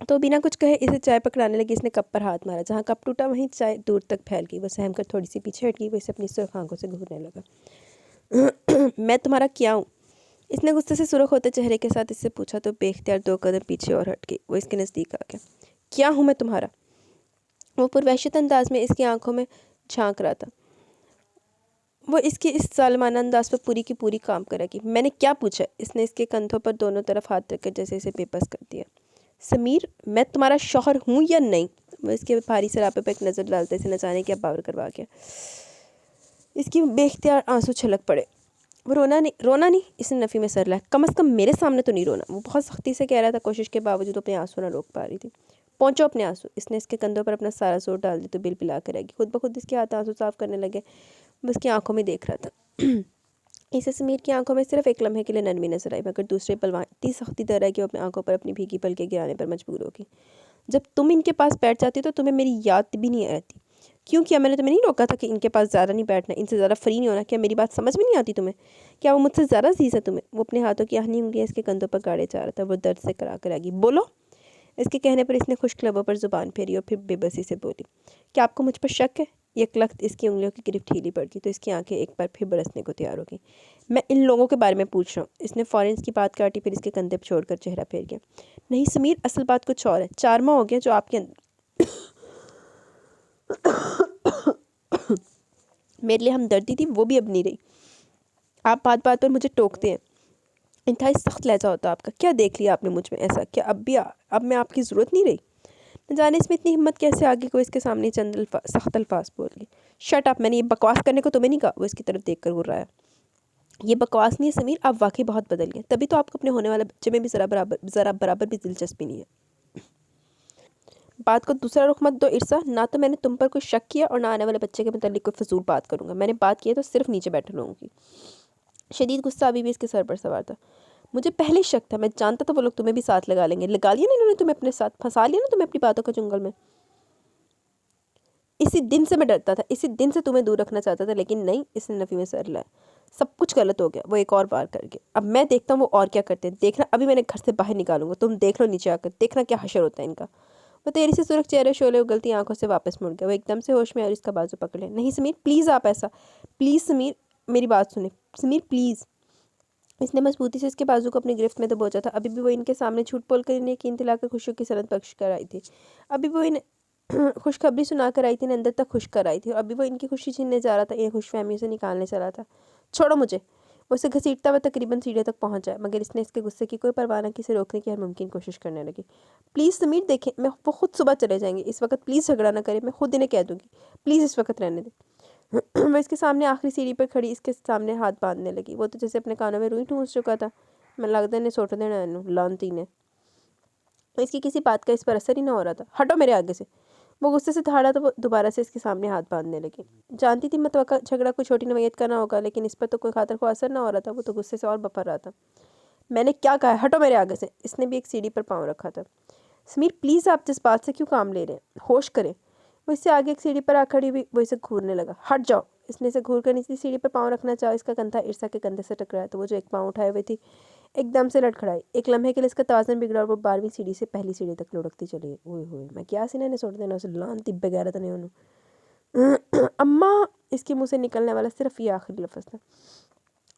تو بنا کچھ کہے اسے چائے پکڑانے لگی۔ اس نے کپ پر ہاتھ مارا، جہاں کپ ٹوٹا وہیں چائے دور تک پھیل گئی۔ وہ سہم کر تھوڑی سی پیچھے ہٹ گئی۔ وہ اسے اپنی سرخ آنکھوں سے گھورنے لگا۔ میں تمہارا کیا ہوں؟ اس نے غصے سے سرخ ہوتے چہرے کے ساتھ اس سے پوچھا تو بے اختیار 2 قدم پیچھے اور ہٹ گئی۔ وہ اس کے نزدیک آ گیا۔ کیا ہوں میں تمہارا؟ وہ پروحشت انداز میں اس کی آنکھوں میں جھانک رہا تھا۔ وہ اس کے اس ظالمانہ انداز پر پوری کی پوری کام کرے گی۔ میں نے کیا پوچھا؟ اس نے اس کے کندھوں پر دونوں طرف ہاتھ رکھ کر جیسے اسے بے بس کر دیا۔ سمیر، میں تمہارا شوہر ہوں یا نہیں؟ وہ اس کے بھاری سراپے پر ایک نظر ڈالتے اسے نہ جانے کیا باور کروا گیا۔ اس کی بے اختیار آنسو چھلک پڑے۔ وہ رونا نہیں، اس نے نفی میں سر لایا۔ کم از کم میرے سامنے تو نہیں رونا۔ وہ بہت سختی سے کہہ رہا تھا، کوشش کے باوجود اپنے آنسو نہ روک پا رہی تھی۔ پہنچو اپنے آنسو۔ اس نے اس کے کندھوں پر اپنا سارا زور ڈال دی تو بل بلا کر رہ گئی۔ خود بخود اس کے ہاتھ آنسو صاف کرنے لگے۔ وہ اس کی آنکھوں میں دیکھ رہا تھا۔ اسے سمیر کی آنکھوں میں صرف ایک لمحے کے لیے نرمی نظر آئی، مگر دوسرے پل وہاں اتنی سختی در ہے کہ وہ اپنی آنکھوں پر اپنی بھیگی پلکیں گرانے پر مجبور ہوگی۔ جب تم ان کے پاس بیٹھ جاتی تو تمہیں میری یاد بھی نہیں آتی۔ کیوں کیا میں نے تمہیں نہیں روکا تھا کہ ان کے پاس زیادہ نہیں بیٹھنا، ان سے زیادہ فری نہیں ہونا؟ کیا میری بات سمجھ میں نہیں آتی تمہیں؟ کیا وہ مجھ سے زیادہ عزیز ہے تمہیں؟ وہ اپنے ہاتھوں کی آہنی انگلیاں اس کے کندھوں پر گاڑے جا رہا تھا۔ وہ درد سے کرا کر آگی، بولو۔ اس کے کہنے پر اس نے خشک لبوں پر زبان پھیری اور پھر بے بسی سے بولی، کیا آپ کو مجھ پر شک ہے؟ یک لخت اس کی انگلیوں کی گرفت ڈھیلی پڑ گئی تو اس کی آنکھیں ایک بار پھر برسنے کو تیار ہو گئیں۔ میں ان لوگوں کے بارے میں پوچھ رہا ہوں۔ اس نے فوراً اس کی بات کاٹی، پھر اس کے کندھے پر چھوڑ کر چہرہ پھیر گیا۔ نہیں سمیر، اصل بات کچھ اور ہے۔ 4 ماہ ہو گیا جو آپ کے میرے لیے ہمدردی تھی، وہ بھی اب نہیں رہی۔ آپ بات بات پر مجھے ٹوکتے ہیں، انتہائی سخت لہجہ ہوتا ہے آپ کا۔ کیا دیکھ لیا آپ نے مجھ میں ایسا؟ کیا اب میں آپ کی ضرورت نہیں رہی؟ نہ جانے اس میں اتنی ہمت کیسے آگے کوئی اس کے سامنے چند سخت الفاظ بول گئی۔ شٹ اپ، میں نے یہ بکواس کرنے کو تمہیں نہیں کہا۔ وہ اس کی طرف دیکھ کر گھرایا۔ یہ بکواس نہیں ہے سمیر، آپ واقعی بہت بدل گئے، تبھی تو آپ کو اپنے ہونے والے بچے میں بھی ذرا برابر بھی دلچسپی نہیں ہے۔ بات کو دوسرا رخ مت دو ارسا، نہ تو میں نے تم پر کوئی شک کیا اور نہ آنے والے بچے کے متعلق کوئی فضول بات کروں گا۔ میں نے بات کی ہے تو صرف نیچے بیٹھے لوگوں کی۔ شدید غصہ ابھی بھی اس کے سر پر سوار تھا۔ مجھے پہلے شک تھا، میں جانتا تھا وہ لوگ تمہیں بھی ساتھ لگا لیں گے۔ لگا لیا نا انہوں نے تمہیں اپنے ساتھ، پھنسا لیا نا تمہیں اپنی باتوں کے جنگل میں۔ اسی دن سے میں ڈرتا تھا، اسی دن سے تمہیں دور رکھنا چاہتا تھا، لیکن نہیں۔ اس نے نفی میں سر لایا۔ سب کچھ غلط ہو گیا۔ وہ ایک اور بار کر گیا۔ اب میں دیکھتا ہوں وہ اور کیا کرتے ہیں، دیکھنا ابھی میں نے گھر سے باہر نکالوں گا، تم دیکھ لو نیچے آ کر، دیکھنا کیا حشر ہوتا ہے ان کا۔ وہ تیری سے سرخ چہرے شعلے اگلتی آنکھوں سے واپس مڑ گیا۔ وہ ایک دم سے ہوش میں اور اس کا بازو پکڑ لیا۔ نہیں سمیر پلیز، آپ ایسا پلیز سمیر، میری بات سنیں سمیر پلیز۔ اس نے مضبوطی سے اس کے بازو کو اپنی گرفت میں دبوچا تھا۔ ابھی بھی وہ ان کے سامنے جھوٹ بول کر انہیں یقین دلا کر خوشیوں کی سند بخش کر آئی تھی۔ ابھی وہ انہیں خوشخبری سنا کر آئی تھی، انہیں اندر تک خوش کر آئی تھی، اور ابھی وہ ان کی خوشی چھیننے جا رہا تھا، انہیں خوش فہمیوں سے نکالنے چلا تھا۔ چھوڑو مجھے۔ وہ اسے گھسیٹتا ہوا تقریباً سیڑھیوں تک پہنچ جائے، مگر اس نے اس کے غصے کی کوئی پرواہ نہ کی، اسے روکنے کی ہر ممکن کوشش کرنے لگی۔ پلیز سمیر دیکھیں، وہ خود صبح چلے جائیں گے، اس وقت پلیز جھگڑا نہ کریں، میں خود انہیں کہہ دوں گی، پلیز اس وقت رہنے دیں۔ وہ اس کے سامنے آخری سیڑھی پر کھڑی اس کے سامنے ہاتھ باندھنے لگی۔ وہ تو جیسے اپنے کانوں میں روئی ٹھونس چکا تھا۔ میں لگتا ہے سوٹ دینا لانتی نے، اس کی کسی بات کا اس پر اثر ہی نہ ہو رہا تھا۔ ہٹو میرے آگے سے۔ وہ غصے سے دھاڑا تو وہ دوبارہ سے اس کے سامنے ہاتھ باندھنے لگی۔ جانتی تھی متوقع جھگڑا کوئی چھوٹی نوعیت کا نہ ہوگا، لیکن اس پر تو کوئی خاطر خواہ اثر نہ ہو رہا تھا۔ وہ تو غصے سے اور بپر رہا تھا۔ میں نے کیا کہا ہے، ہٹو میرے آگے سے۔ اس نے بھی ایک سیڑھی پر پاؤں رکھا تھا۔ سمیر پلیز، آپ جس بات سے کیوں کام لے رہے ہیں، ہوش کریں۔ وہ اس سے آگے ایک سیڑھی پر آ کھڑی ہوئی، وہ اسے گھورنے لگا۔ ہٹ جاؤ۔ اس نے اسے گھور کر نچلی سیڑھی پر پاؤں رکھنا چاہا، اس کا کندھا ارسا کے کندھے سے ٹکرایا تو وہ جو ایک پاؤں اٹھائے ہوئے تھی ایک دم سے لڑکھڑائی۔ ایک لمحے کے لیے اس کا توازن بگڑا اور وہ 12ویں سیڑھی سے پہلی سیڑھی تک لڑکتی چلی گئی۔ اوئے ہوئے، میں کیا سینے نے سوٹ دینا اسے، لانتی بغیرت نے انہوں۔ اماں، اس کے منہ سے نکلنے والا صرف یہ آخری لفظ تھا۔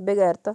ਬੇਗੈਰਤਾ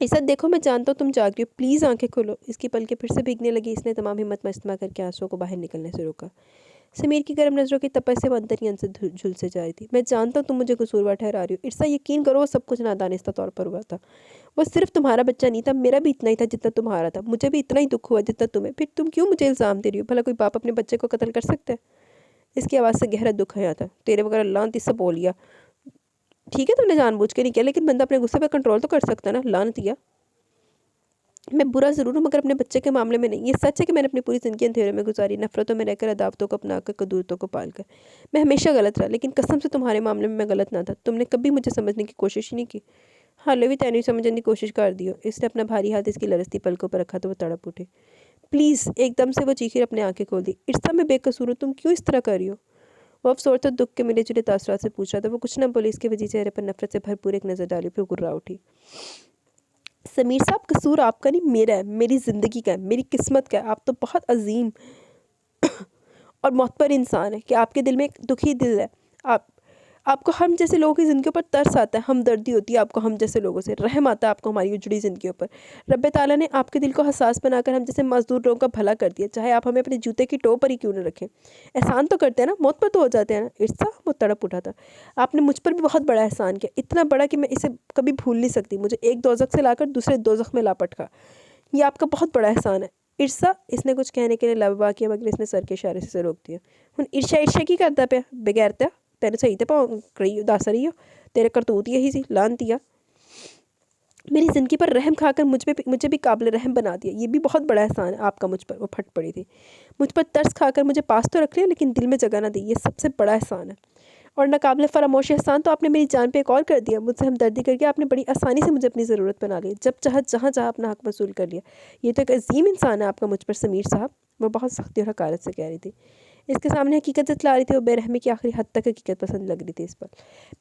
عزت دیکھو میں جانتا ہوں تم جاگ رہی ہو، پلیز آنکھیں کھولو۔ اس کی پلکیں پھر سے بھیگنے لگی۔ اس نے تمام ہمت مجتمع کر کے آنسوؤں کو باہر نکلنے سے روکا۔ سمیر کی گرم نظروں کی تپش سے وہ اندر ہی اندر سے جھلسے جا رہی تھی۔ میں جانتا ہوں تم مجھے قصوروار ٹھہرا رہی ہو عرصہ، یقین کرو وہ سب کچھ نادانستہ طور پر ہوا تھا۔ وہ صرف تمہارا بچہ نہیں تھا، میرا بھی اتنا ہی تھا جتنا تمہارا تھا۔ مجھے بھی اتنا ہی دکھ ہوا جتنا تمہیں۔ پھر تم کیوں مجھے الزام دے رہی ہو؟ بھلا کوئی باپ اپنے بچے کو قتل کر سکتا ہے؟ اس کی آواز سے گہرا دکھ آیا تھا۔ تیرے وغیرہ لعنتی سب بولیا۔ ٹھیک ہے تم نے جان بوجھ کے نہیں کیا، لیکن بندہ اپنے غصے پہ کنٹرول تو کر سکتا ہے نا لعنتیا۔ میں برا ضرور ہوں مگر اپنے بچے کے معاملے میں نہیں۔ یہ سچ ہے کہ میں نے اپنی پوری زندگی اندھیرے میں گزاری، نفرتوں میں رہ کر، عداوتوں کو اپنا کر، قدورتوں کو پال کر۔ میں ہمیشہ غلط رہا، لیکن قسم سے تمہارے معاملے میں غلط نہ تھا۔ تم نے کبھی مجھے سمجھنے کی کوشش ہی نہیں کی۔ حالے بھی تینوں سمجھنے کی کوشش کر دی ہو۔ اس نے اپنا بھاری ہاتھ اس کی لرزتی پلکوں پر رکھا تو وہ تڑپ اٹھے۔ پلیز، ایک دم سے وہ چیخی اور اپنے آنکھیں کھول دی۔ عرصہ میں بے قصور ہوں، تم کیوں اس طرح کر رہی ہو؟ وہ افسوس اور دکھ کے ملے جلے تاثرات سے پوچھ رہا تھا۔ وہ کچھ نہ بولی، اس کے وجہ چہرے پر نفرت سے بھرپور ایک نظر ڈالی، پھر گررا اٹھی۔ سمیر صاحب، قصور آپ کا نہیں، میرا ہے، میری زندگی کا ہے، میری قسمت کا ہے۔ آپ تو بہت عظیم اور معتبر انسان ہے کہ آپ کے دل میں ایک دکھی دل ہے۔ آپ کو ہم جیسے لوگوں کی زندگیوں پر ترس آتا ہے، ہمدردی ہوتی ہے آپ کو ہم جیسے لوگوں سے، رحم آتا ہے آپ کو ہماری اجڑی زندگیوں پر۔ رب تعالیٰ نے آپ کے دل کو حساس بنا کر ہم جیسے مزدور لوگوں کا بھلا کر دیا، چاہے آپ ہمیں اپنے جوتے کی ٹو پر ہی کیوں نہ رکھیں۔ احسان تو کرتے ہیں نا، موت پر تو ہو جاتے ہیں نا۔ عرصہ، وہ تڑپ اٹھا تھا۔ آپ نے مجھ پر بھی بہت بڑا احسان کیا، اتنا بڑا کہ میں اسے کبھی بھول نہیں سکتی۔ مجھے ایک دوزخ سے لا کر دوسرے دوزخ میں لا پٹکا، یہ آپ کا بہت بڑا احسان ہے۔ عرصہ، اس نے کچھ کہنے کے لیے لبا کیا مگر اس نے سر کے اشارے سے روک دیا۔ ہن عرشا کی کرتا پیا بغیرتا، تیرے صحیح تے دس رہی ہو، تیرے کرتوت یہی سی لعنتیا۔ میری زندگی پر رحم کھا کر مجھے بھی قابل رحم بنا دیا، یہ بھی بہت بڑا احسان ہے آپ کا مجھ پر۔ وہ پھٹ پڑی تھی۔ مجھ پر ترس کھا کر مجھے پاس تو رکھ لیا لیکن دل میں جگہ نہ دی، یہ سب سے بڑا احسان ہے۔ اور ناقابل فراموش احسان تو آپ نے میری جان پہ ایک اور کر دیا۔ مجھ سے ہمدردی کر کے آپ نے بڑی آسانی سے مجھے اپنی ضرورت بنا لی، جب چاہا جہاں چاہا اپنا حق وصول کر لیا۔ یہ تو ایک عظیم انسان ہے آپ کا مجھ پر سمیر صاحب، وہ بہت سختی اور حقارت سے کہہ رہی تھی۔ اس کے سامنے حقیقت جتلا رہی تھی، وہ بے رحمی کی آخری حد تک حقیقت پسند لگ رہی تھی اس پر۔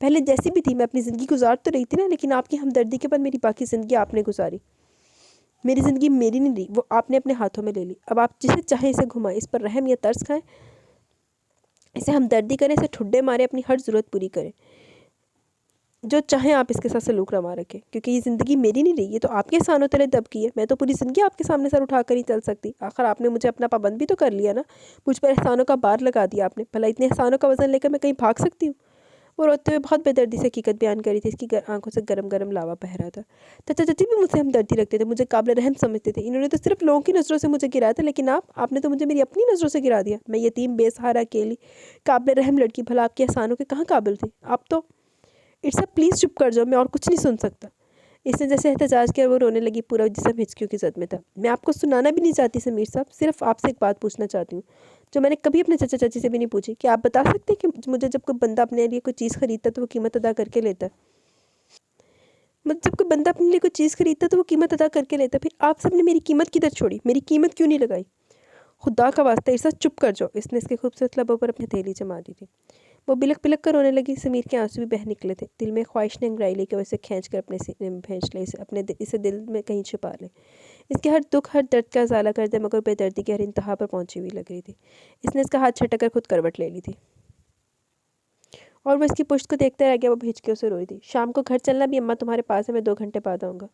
پہلے جیسی بھی تھی میں اپنی زندگی گزار تو رہی تھی نا، لیکن آپ کی ہمدردی کے بعد میری باقی زندگی آپ نے گزاری۔ میری زندگی میری نہیں لی، وہ آپ نے اپنے ہاتھوں میں لے لی۔ اب آپ جسے چاہیں اسے گھمائیں، اس پر رحم یا ترس کھائیں، اسے ہمدردی کریں، اسے ٹھڈے مارے، اپنی ہر ضرورت پوری کریں، جو چاہیں آپ اس کے ساتھ سلوک روا رکھیں، کیونکہ یہ زندگی میری نہیں رہی، یہ تو آپ کے احسانوں تلے دب کی ہے۔ میں تو پوری زندگی آپ کے سامنے سر اٹھا کر ہی چل سکتی، آخر آپ نے مجھے اپنا پابند بھی تو کر لیا نا، مجھ پر احسانوں کا بار لگا دیا آپ نے۔ بھلا اتنے احسانوں کا وزن لے کر میں کہیں بھاگ سکتی ہوں؟ وہ روتے ہوئے بہت بے دردی سے حقیقت بیان کری تھی۔ اس کی آنکھوں سے گرم گرم لاوا بہہ رہا تھا۔ چچا چچی بھی مجھ سے ہمدردی رکھتے تھے، مجھے قابل رحم سمجھتے تھے، انہوں نے تو صرف لوگوں کی نظروں سے مجھے گرایا تھا، لیکن آپ نے تو مجھے میری اپنی نظروں سے گرا دیا۔ میں یتیم، بے سہارا، اکیلی، قابل رحم لڑکی، بھلا آپ کے احسانوں کے کہاں قابل تھی آپ تو؟ عرصہ، پلیز چپ کر جاؤ، میں اور کچھ نہیں سن سکتا۔ اس نے جیسے احتجاج کیا، وہ رونے لگی، پورا جسم ہچکیوں کی زد میں تھا۔ میں آپ کو سنانا بھی نہیں چاہتی سمیر صاحب، صرف آپ سے ایک بات پوچھنا چاہتی ہوں جو میں نے کبھی اپنے چچا چاچی سے بھی نہیں پوچھی۔ کیا آپ بتا سکتے ہیں کہ مجھے جب کوئی بندہ اپنے لیے کوئی چیز خریدتا ہے تو وہ قیمت ادا کر کے لیتا ہے؟ جب کوئی بندہ اپنے لیے کوئی چیز خریدتا ہے تو وہ قیمت ادا کر کے لیتا ہے، پھر آپ سب نے میری قیمت کدھر چھوڑی؟ میری قیمت کیوں نہیں لگائی؟ خدا کا واسطہ عرصہ، چپ کر جاؤ۔ اس نے اس کے خوبصورت لبوں پر اپنی ہتھیلی جما دی تھی۔ وہ بلک بلک کر رونے لگی۔ سمیر کے آنسو بھی بہہ نکلے تھے۔ دل میں خواہش نے انگڑائی لی کہ وہ اسے کھینچ کر اپنے سینے میں بھیج لے، اسے دل میں کہیں چھپا لے۔ اس کے ہر دکھ، ہر درد کا ازالہ کر دے، مگر بے دردی کی ہر انتہا پر پہنچی ہوئی لگ رہی تھی۔ اس نے اس کا ہاتھ چھٹک کر خود کروٹ لے لی تھی اور وہ اس کی پشت کو دیکھتا رہ گیا۔ وہ بھیجکیوں سے روئی تھی۔ شام کو گھر چلنا بھی، اماں تمہارے پاس ہے، میں 2 گھنٹے بعد آؤں گا۔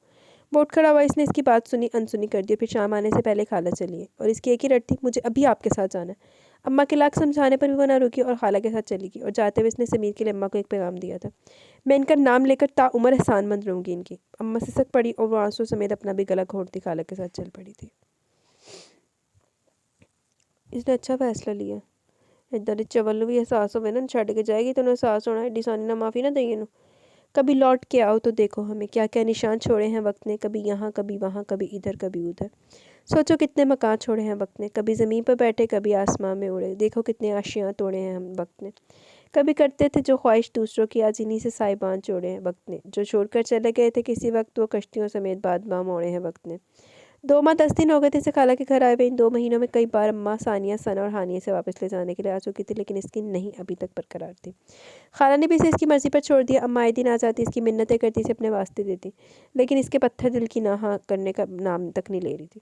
وہ اٹھ کھڑا ہوا۔ اس نے اس کی بات سنی انسنی کر دی، پھر شام آنے سے پہلے خالہ چلی ہے اور اس کی ایک ہی رٹ تھی، مجھے ابھی آپ کے ساتھ جانا ہے۔ اماں کے لاکھ سمجھانے پر بھی وہ نہ رکی اور خالہ کے ساتھ چلی گئی، اور جاتے ہوئے اس نے سمیر کے لیے اماں کو ایک پیغام دیا تھا، میں ان کا نام لے کر تعمر احسان مند رہوں گی ان کی۔ اماں سسک پڑی اور وہ آنسو سمیت اپنا بھی گلا گھونٹتی خالہ کے ساتھ چل پڑی تھی۔ اس نے اچھا فیصلہ لیا۔ ادھر چول بھی احساس ہوئے نا، چھڈ کے جائے گی تو انہیں احساس ہونا ہے، ایڈی آسانی نہ معافی نہ دیں انہوں۔ کبھی لوٹ کے آؤ تو دیکھو ہمیں کیا کیا نشان چھوڑے ہیں وقت نے، کبھی یہاں، کبھی وہاں، کبھی ادھر، کبھی ادھر۔ سوچو کتنے مکان چھوڑے ہیں وقت نے، کبھی زمین پر بیٹھے، کبھی آسمان میں اڑے، دیکھو کتنے آشیاں توڑے ہیں ہم وقت نے۔ کبھی کرتے تھے جو خواہش دوسروں کی، آج انہی سے سائبان چھوڑے ہیں وقت نے۔ جو چھوڑ کر چلے گئے تھے کسی وقت، وہ کشتیوں سمیت باد بام موڑے ہیں وقت نے۔ 2 ماہ 10 دن ہو گئے تھے اسے خالہ کے گھر آئے ہوئے۔ ان 2 مہینوں میں کئی بار اماں ثانیہ، ثنا اور ہانیہ سے واپس لے جانے کے لیے آ چکی تھی، لیکن اس کی نہیں ابھی تک برقرار تھی۔ خالہ نے بھی اسے اس کی مرضی پر چھوڑ دیا۔ اماں آئے دن آ جاتی، اس کی منتیں کرتی، اسے اپنے واسطے دیتی، لیکن اس کے پتھر دل کی نہ ہاں کرنے کا نام تک نہیں لے رہی تھی۔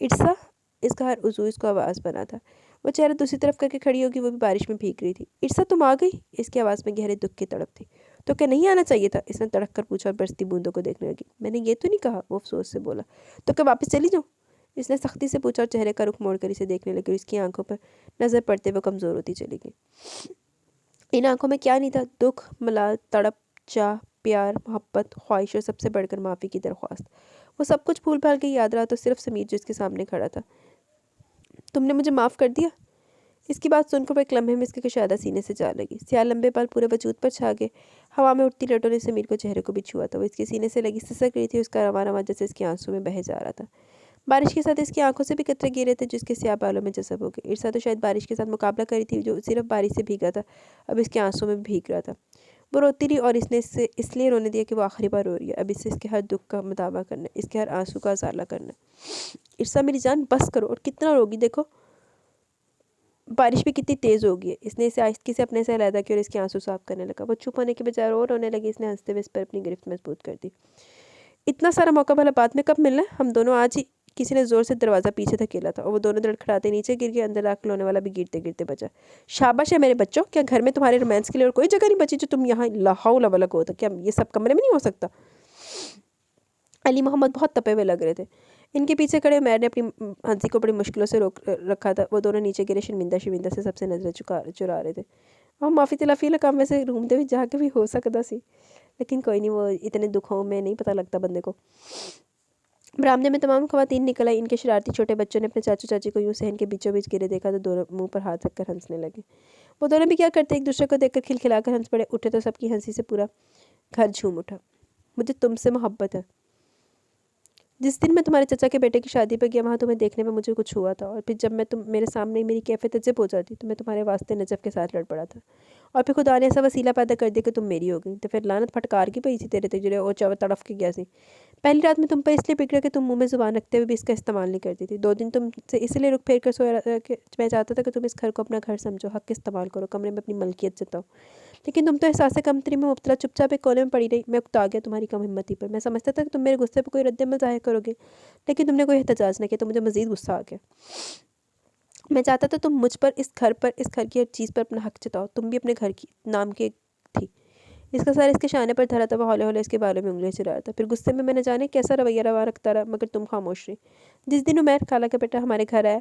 ارسا، اس کا ہر عضو اس کو آواز بنا تھا۔ وہ چہرہ دوسری طرف کر کے کھڑی ہوگی، وہ بھی بارش میں بھیگ رہی تھی۔ ارسا تم آ گئی؟ اس کی آواز میں گہرے دکھ کی تڑپ تھی۔ تو کیا نہیں آنا چاہیے تھا؟ اس نے تڑک کر پوچھا اور برستی بوندوں کو دیکھنے لگی۔ میں نے یہ تو نہیں کہا، وہ افسوس سے بولا۔ تو کیا واپس چلی جاؤں؟ اس نے سختی سے پوچھا اور چہرے کا رخ موڑ کر اسے دیکھنے لگی اور اس کی آنکھوں پر نظر پڑتے وہ کمزور ہوتی چلی گئی۔ ان آنکھوں میں کیا نہیں تھا؟ دکھ، ملال، تڑپ، چاہ، پیار، محبت، خواہش اور سب سے بڑھ کر معافی کی درخواست۔ وہ سب کچھ بھول بھال کے یاد رہا تو صرف سمیر جو اس کے سامنے کھڑا تھا۔ تم نے مجھے معاف کر دیا؟ اس کی بات سن کر وہ ایک لمحے میں اس کے کشادہ سینے سے جا لگی۔ سیاہ لمبے بال پورے وجود پر چھا گئے۔ ہوا میں اٹھتی لہروں نے سمیر کو چہرے کو بھی چھوا تھا۔ وہ اس کے سینے سے لگی سسک رہی تھی، اس کا رواں رواں جیسے اس کے آنسوں میں بہہ جا رہا تھا۔ بارش کے ساتھ اس کی آنکھوں سے بھی قطرے گر رہے تھے جو اس کے سیاہ بالوں میں جذب ہو گئے۔ ارسا تو شاید بارش کے ساتھ مقابلہ کری تھی، جو صرف بارش سے بھیگا تھا، اب اس کے آنسوں میں بھی بھیگ رہا تھا۔ وہ روتی رہی اور اس نے اس لیے رونے دیا کہ وہ آخری بار رو رہی ہے۔ اب اس سے اس کے ہر دکھ کا مداوع کرنا ہے، اس کے ہر آنسو کا ازالہ کرنا ہے۔ ارسا میری جان بس کرو، اور کتنا روگی؟ دیکھو بارش بھی کتنی تیز ہو گئی ہے۔ اس نے اسے آہستگی سے اپنے سے علیحدہ کیا اور اس کے آنسو صاف کرنے لگا۔ وہ چپ ہونے کے بجائے اور رونے لگی۔ اس نے ہنستے ہوئے اس پر اپنی گرفت مضبوط کر دی۔ اتنا سارا موقع بھلا بعد میں کب ملنا ہے؟ ہم دونوں آج ہی۔ کسی نے زور سے دروازہ پیچھے دھکیلا تھا اور وہ دونوں دڑکھڑاتے نیچے گر گئے۔ اندر داخل ہونے والا بھی گرتے گرتے بچا۔ شاباش ہے میرے بچوں، کیا گھر میں تمہارے رومانس کے لیے اور کوئی جگہ نہیں بچی جو تم یہاں لا حول ولا قوت؟ کیا یہ سب کمرے میں نہیں ہو سکتا؟ علی محمد بہت تپے ہوئے لگ رہے تھے۔ ان کے پیچھے کھڑے عمیر نے اپنی ہنسی کو بڑی مشکلوں سے روک رکھا تھا۔ وہ دونوں نیچے گرے شرمندہ شرمندہ سے سب سے نظریں چرا رہے تھے۔ اور معافی تلافی والا کام ویسے روم دے بھی جا کے بھی ہو سکتا سی، لیکن کوئی نہیں، وہ اتنے دکھوں میں نہیں پتہ لگتا بندے کو۔ برآمدے میں تمام خواتین نکل آئی۔ ان کے شرارتی چھوٹے بچوں نے اپنے چاچو چاچی کو یوں صحن کے بیچوں بیچ گرے دیکھا تو دونوں منہ پر ہاتھ رکھ کر ہنسنے لگے۔ وہ دونوں بھی کیا کرتے، ایک دوسرے کو دیکھ کر کھلکھلا کر ہنس پڑے۔ اٹھے تو سب کی ہنسی سے پورا گھر جھوم اٹھا۔ مجھے تم سے محبت ہے۔ جس دن میں تمہارے چچا کے بیٹے کی شادی پہ گیا، وہاں تمہیں دیکھنے میں مجھے کچھ ہوا تھا، اور پھر جب میں تم میرے سامنے میری کیفیت عجب ہو جاتی تو میں تمہارے واسطے نجف کے ساتھ لڑ پڑا تھا، اور پھر خدا نے ایسا وسیلہ پیدا کر دیا کہ تم میری ہو گئی، تو پھر لعنت پھٹکار کی پئی سی تیرے تے جڑے او چاو تڑف کے گیا سی۔ پہلی رات میں تم پر اس لیے بگڑا کہ تم منہ میں زبان رکھتے ہوئے بھی اس کا استعمال نہیں کرتی تھی۔ 2 دن تم سے اس لیے رک پھیر کر سویا کہ میں چاہتا تھا کہ تم اس گھر کو اپنا گھر سمجھو، حق استعمال کرو، کمرے میں اپنی ملکیت جتاؤ، لیکن تم تو احساس کمتری میں مبتلا چپ چاپ ایک کونے میں پڑی رہی۔ میں اکتا گیا تمہاری کم ہمتی پر۔ میں سمجھتا تھا کہ تم میرے غصے پر کوئی رد عمل ظاہر کرو گے، لیکن تم نے کوئی احتجاج نہ کیا، تو مجھے مزید غصہ آ گیا۔ میں چاہتا تھا تم مجھ پر، اس گھر کی ہر چیز پر اپنا حق جتاؤ۔ تم بھی اپنے گھر کی نام کی تھی۔ اس کا سر اس کے شانے پر دھرا تھا۔ وہ ہولے ہولے اس کے بالوں میں انگلیاں چلا رہا تھا۔ پھر غصے میں نہ جانے کیسا رویہ روا رکھتا رہا، مگر تم خاموش رہی۔ جس دن عمیر خالہ کا بیٹا ہمارے گھر آیا،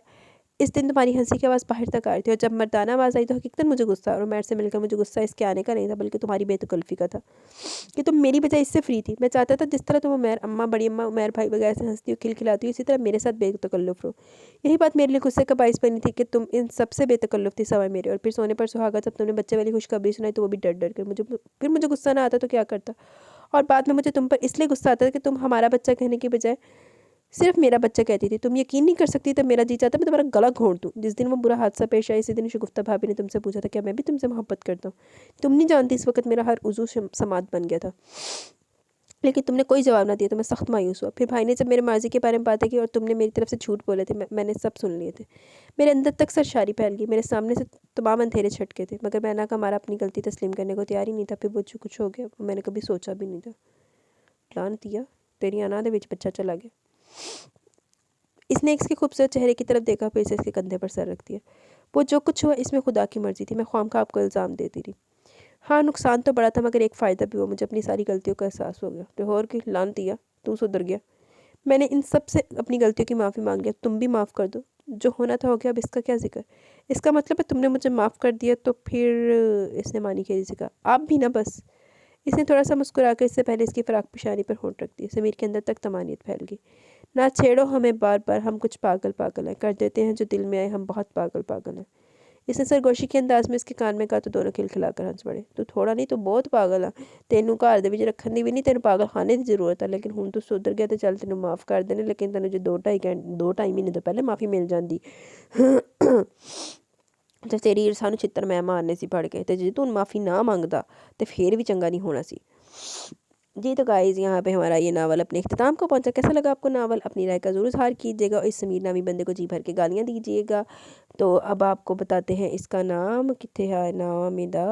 اس دن تمہاری ہنسی کی آواز باہر تک آ رہی تھی، اور جب مردانہ آواز آئی تو حقیقتاً مجھے غصہ آیا، اور عمیر سے مل کر مجھے غصہ اس کے آنے کا نہیں تھا بلکہ تمہاری بے تکلفی کا تھا کہ تم میری بجائے اس سے فری تھی۔ میں چاہتا تھا جس طرح تم عمیر اماں، بڑی اماں، عمیر بھائی وغیرہ سے ہنستی ہو، کھلکھلاتی ہو، اسی طرح میرے ساتھ بے تکلف رہو۔ یہی بات میرے لیے غصے کا باعث بنی تھی کہ تم ان سب سے بے تکلف تھی سوائے میرے۔ اور پھر سونے پر سہاگا جب تم نے بچے والی خوشخبری سنائی تو وہ بھی ڈر ڈر کر پھر مجھے غصہ نہ آتا تو کیا کرتا، اور بعد میں مجھے تم پر اس لیے غصہ آتا کہ تم ہمارا بچہ کہنے کی بجائے صرف میرا بچہ کہتی تھی۔ تم یقین نہیں کر سکتی، تب میرا جی چاہتا میں تمہارا گلا گھونٹ دوں۔ جس دن وہ برا حادثہ پیش آیا، اسی دن شگفتہ بھابی نے تم سے پوچھا تھا کیا میں بھی تم سے محبت کرتا ہوں۔ تم نہیں جانتی اس وقت میرا ہر عضو سماعت بن گیا تھا، لیکن تم نے کوئی جواب نہ دیا تو میں سخت مایوس ہوا۔ پھر بھائی نے جب میرے ماضی کے بارے میں باتیں کی اور تم نے میری طرف سے جھوٹ بولے تھے، میں نے سب سن لیے تھے۔ میرے اندر تک سرشاری پھیل گئی، میرے سامنے سے تمام اندھیرے چھٹکے تھے، مگر میں نہ کہ ہمارا اپنی غلطی تسلیم کرنے کو تیار ہی نہیں تھا۔ پھر وہ جو کچھ ہو گیا وہ میں نے کبھی سوچا بھی نہیں تھا۔ لعنتیا، تیری انا دے وچ بچہ چلا گیا۔ اس نے اس کے خوبصورت چہرے کی طرف دیکھا، پھر سے اس کے کندھے پر سر رکھ دیا۔ وہ جو کچھ ہوا اس میں خدا کی مرضی تھی، میں خواہمخواہ آپ کو الزام دیتی رہی۔ ہاں نقصان تو بڑا تھا مگر ایک فائدہ بھی ہوا، مجھے اپنی ساری غلطیوں کا احساس ہو گیا۔ تو اور کی لعنتیا، تو سدھر گیا۔ میں نے ان سب سے اپنی غلطیوں کی معافی مانگ لیا، تم بھی معاف کر دو۔ جو ہونا تھا ہو گیا، اب اس کا کیا ذکر۔ اس کا مطلب ہے تم نے مجھے معاف کر دیا تو پھر، اس نے مانی کھیری سے کہا، آپ بھی نہ بس۔ اس نے تھوڑا سا مسکرا کر اس سے پہلے اس کی فراق پیشانی پر ہونٹ رکھ دی۔ سمیر کے اندر تک طمانینت پھیل گئی۔ نہ چھیڑو ہمیں بار بار، ہم کچھ پاگل پاگل ہیں، کر دیتے ہیں جو دل میں آئے، ہم بہت پاگل پاگل ہیں۔ اس نے سرگوشی کے انداز میں اس کے کان میں کہا تو دونوں کھلکھلا کر ہنس پڑے۔ تو تھوڑا نہیں تو بہت پاگل ہے، تینوں گھر دے وچ رکھن دی بھی نہیں، تینوں پاگل خانے دی ضرورت ہے، لیکن ہن تو سدھر گیا تے چل تینوں معاف کر دینے، لیکن تینوں جو 2 مہینے تو پہلے معافی مل جاندی تے تیری سانو چھتر میں مارنے سی پڑ کے، تے جے تو معافی نہ مانگدا تے پھر بھی چنگا نہیں ہونا سی۔ جی تو گائز یہاں پہ ہمارا یہ ناول اپنے اختتام کو پہنچا۔ کیسا لگا آپ کو ناول؟ اپنی رائے کا ضرور اظہار کیجیے گا، اور اس سمیر نامی بندے کو جی بھر کے گالیاں دیجیے گا۔ تو اب آپ کو بتاتے ہیں اس کا نام کتنے ہے، نام دا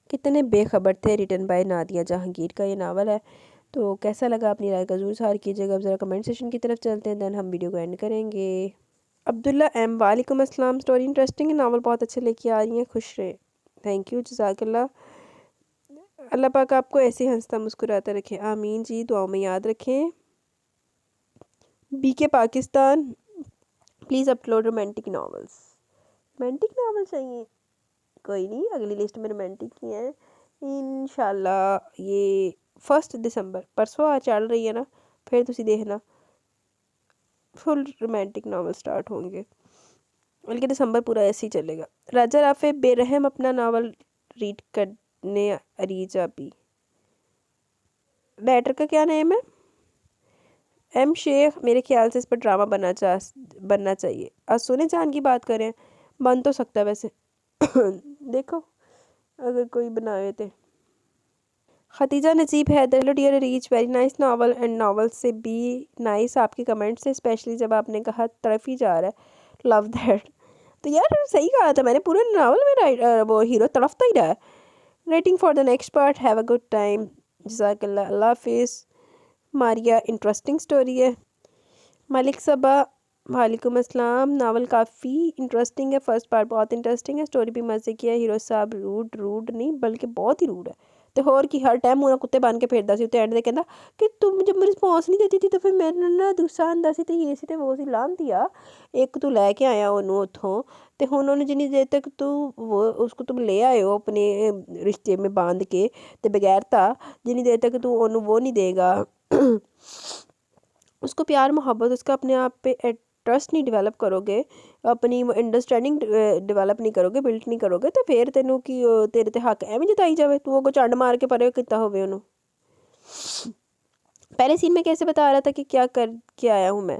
کتنے بے خبر تھے، ریٹن بائی نادیہ جہانگیر کا یہ ناول ہے۔ تو کیسا لگا اپنی رائے کا ضرور اظہار کیجیے گا. اب ذرا کمنٹ سیشن کی طرف چلتے ہیں، دین ہم ویڈیو کو اینڈ کریں گے. عبداللہ ایم، وعلیکم السلام. سٹوری انٹرسٹنگ ہے، ناول بہت اچھے لے کے آ رہی ہیں، خوش رہے. تھینک یو، جزاک اللہ. اللہ پاک آپ کو ایسے ہنستا مسکراتا رکھے، آمین جی. دعاؤں میں یاد رکھیں. بی کے Pakistan, please upload romantic novels. Romantic novel چاہیے، کوئی نہیں، اگلی لسٹ میں رومانٹک ہی ہیں انشاءاللہ. یہ 1 دسمبر پرسوں چل رہی ہے نا، پھر تسی دیکھنا فل رومانٹک ناول سٹارٹ ہوں گے، بلکہ دسمبر پورا ایسے ہی چلے گا. راجہ رافع بے رحم اپنا ناول ریڈ کرنے اریجا بھی. رائٹر کا کیا نیم ہے؟ ایم شیخ. میرے خیال سے اس پر ڈرامہ بننا چاہیے. آج سونے چاند کی بات کریں، بن تو سکتا ہے ویسے. دیکھو اگر کوئی بنائے تھے. Khatija Najeeb Haider, hello dear reach, very nice novel and novel سے بھی نائس آپ کے کمنٹ سے، اسپیشلی جب آپ نے کہا طرف ہی جا رہا ہے، لو دیٹ. تو یار صحیح کہا تھا میں نے، پورے ناول میں وہ ہیرو تڑفتا ہی رہا ہے. Rating for the next part, have a good time. جزاک اللہ. اللہ حافظ. ماریا، انٹرسٹنگ سٹوری ہے. ملک صبا، وعلیکم السلام. ناول کافی انٹرسٹنگ ہے، فرسٹ پارٹ بہت انٹرسٹنگ ہے، سٹوری بھی مزے کی ہے. ہیرو صاحب روڈ نہیں بلکہ بہت ہی روڈ ہے. تو ہور کی ہر ٹائم وہ کتے بن کے پھردا سی. تے اینڈ تے کہندا کہ تم جب رسپانس نہیں دیتی تھی تو پھر میرے نال دوسرا آندا سی تے یہ سی تے وہ سی. لانتی آ، ایک تو لے کے آیا انہوں اتھوں، تے ہن انہوں جنی دیر تک تو وہ اس کو تم لے آئے ہو اپنے رشتے میں باندھ کے تے بغیر تا، جنی دیر تک تو انہوں وہ نہیں دے گا اس کو پیار محبت، اس کا اپنے آپ پہ ٹرسٹ نہیں ڈیولپ کرو گے، اپنی انڈرسٹینڈنگ ڈیولپ نہیں کرو گے، بلڈ نہیں کرو گے، تو پھر تینوں کی تیرے تے حق ایویں جتائی جاوے تو وہ چنڈ مار کے پرے کیتا ہوئے انہوں. پہلے سین میں کیسے بتا رہا تھا کہ کیا کر کے آیا ہوں میں.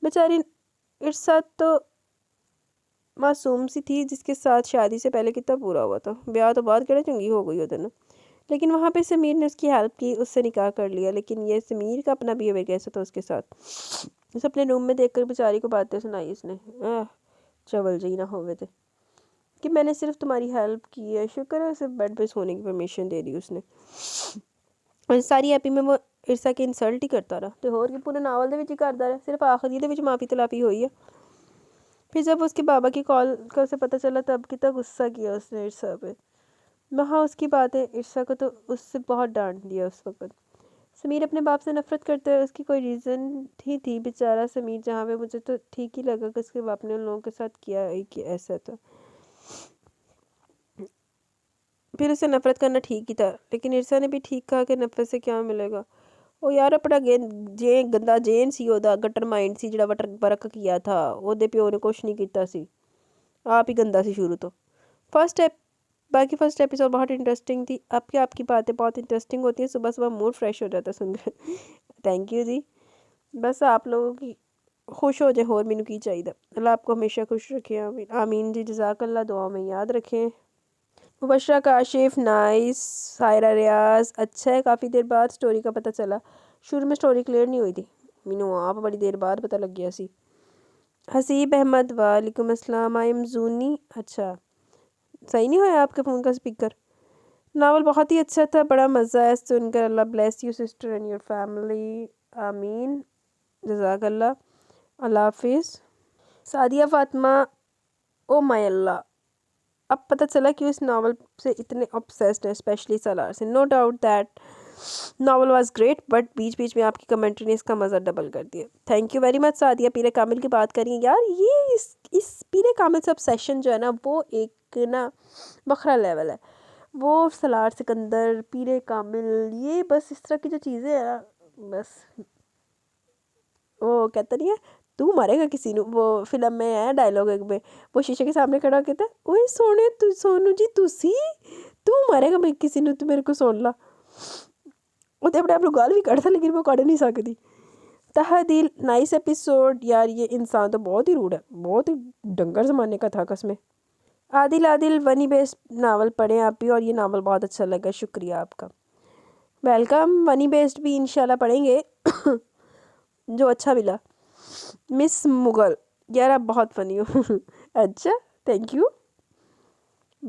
بیچاری ارشاد تو معصوم سی تھی جس کے ساتھ شادی سے پہلے کتنا برا ہوا تھا، بیاہ تو بعد کہڑے چنگی ہو گئی ہوتے نا. لیکن وہاں پہ سمیر نے اس کی ہیلپ کی، اس سے نکاح کر لیا. لیکن یہ سمیر کا اپنا بیہیویئر کیسا تھا اس کے ساتھ. اس اپنے روم میں دیکھ کر بیچاری کو باتیں سنائی اس نے. چول جی نہ ہوئے تھے کہ میں نے صرف تمہاری ہیلپ کی ہے، شکر ہے صرف بیڈ پہ سونے کی پرمیشن دے دی اس نے. اور ساری ایپی میں وہ ارسا کے انسلٹ ہی کرتا رہا. تو ہور کی پورے ناول دے وچ ہی کردا رہا، صرف آخری دے وچ معافی تلافی ہوئی ہے. پھر جب اس کے بابا کی کال کا اسے پتہ چلا تب کتنا غصہ کیا اس نے ارسا پہ. وہاں اس کی باتیں ارسا کو تو اس سے بہت ڈانٹ دیا اس وقت. سمیر اپنے باپ سے نفرت کرتا ہے، اس کی کوئی ریزن ہی تھی بیچارہ سمیر. جہاں پہ مجھے تو ٹھیک ہی لگا کہ اس کے باپ نے ان لوگوں کے ساتھ کیا ہے کہ ایسا تھا. پھر اسے نفرت کرنا ٹھیک ہی تھا، لیکن ارسا نے بھی ٹھیک کہا کہ نفرت سے کیا ملے گا. وہ یار اپنا گندا جین سی دا گٹر مائنڈ سی جڑا ورک کیا تھا، وہ دے پیو نے کچھ نہیں کیتا سی، آپ ہی گندا سی شروع تو. باقی فرسٹ ایپیسوڈ بہت انٹرسٹنگ تھی. آپ کی باتیں بہت انٹرسٹنگ ہوتی ہیں، صبح صبح موڈ فریش ہو جاتا ہے سن کر. تھینک یو جی. بس آپ لوگوں کی خوش ہو جائے، اور مینوں کی چاہیے. اللہ آپ کو ہمیشہ خوش رکھے، آمین آمین جی. جزاک اللہ. دعاؤں میں یاد رکھیں. مبشرہ کاشف، نائس. سائرہ ریاض، اچھا ہے کافی دیر بعد سٹوری کا پتہ چلا. شروع میں سٹوری کلیئر نہیں ہوئی تھی، مینوں آپ بڑی دیر بعد پتہ لگ گیا سی. حسیب احمد، وعلیکم السلام. I am Zoni. اچھا صحیح نہیں ہویا آپ کے فون کا سپیکر. ناول بہت ہی اچھا تھا، بڑا مزہ ہے سن کر. Allah bless you sister and your family, آمین. جزاک اللہ. اللہ حافظ. سعدیہ فاطمہ، او مائی اللہ، اب پتہ چلا کہ اس ناول سے اتنے obsessed ہیں، اسپیشلی سالار سے. No doubt that novel was great, but بیچ بیچ میں آپ کی کمنٹری نے اس کا مزہ ڈبل کر دیا. Thank you very much. Sadia Peer Kamil کی بات کریے یار، یہ اس پیر کامل سے obsession جو ہے نا، وہ ایک نا بکھرا لیول ہے. وہ سالار سکندر، پیر کامل، یہ بس اس طرح کی جو چیزیں ہیں نا، بس وہ کہتا نہیں ہے تو مارے گا کسی نو. وہ فلم میں ہے ڈائلاگ ایک میں، وہ شیشے کے سامنے کھڑا کہتا ہے، اوئے سونے تو سونو جی تسی تو مارے گا میں کسی نو، تو میرے کو سن لا. وہ تو اپنے آپ گال بھی کڑتا لیکن وہ کڑ نہیں سکتی. تہہ دل، نائس ایپیسوڈ. یار یہ انسان تو بہت ہی روڈ ہے، بہت ہی ڈنگر زمانے کا تھا قسمیں. عادل ونی بیسڈ ناول پڑھیں آپ بھی، اور یہ ناول بہت اچھا لگا. شکریہ آپ کا. ویلکم. ونی بیسڈ بھی انشاءاللہ پڑھیں گے جو اچھا ملا. مس مغل، یار آپ بہت فنی ہو. اچھا تھینک یو.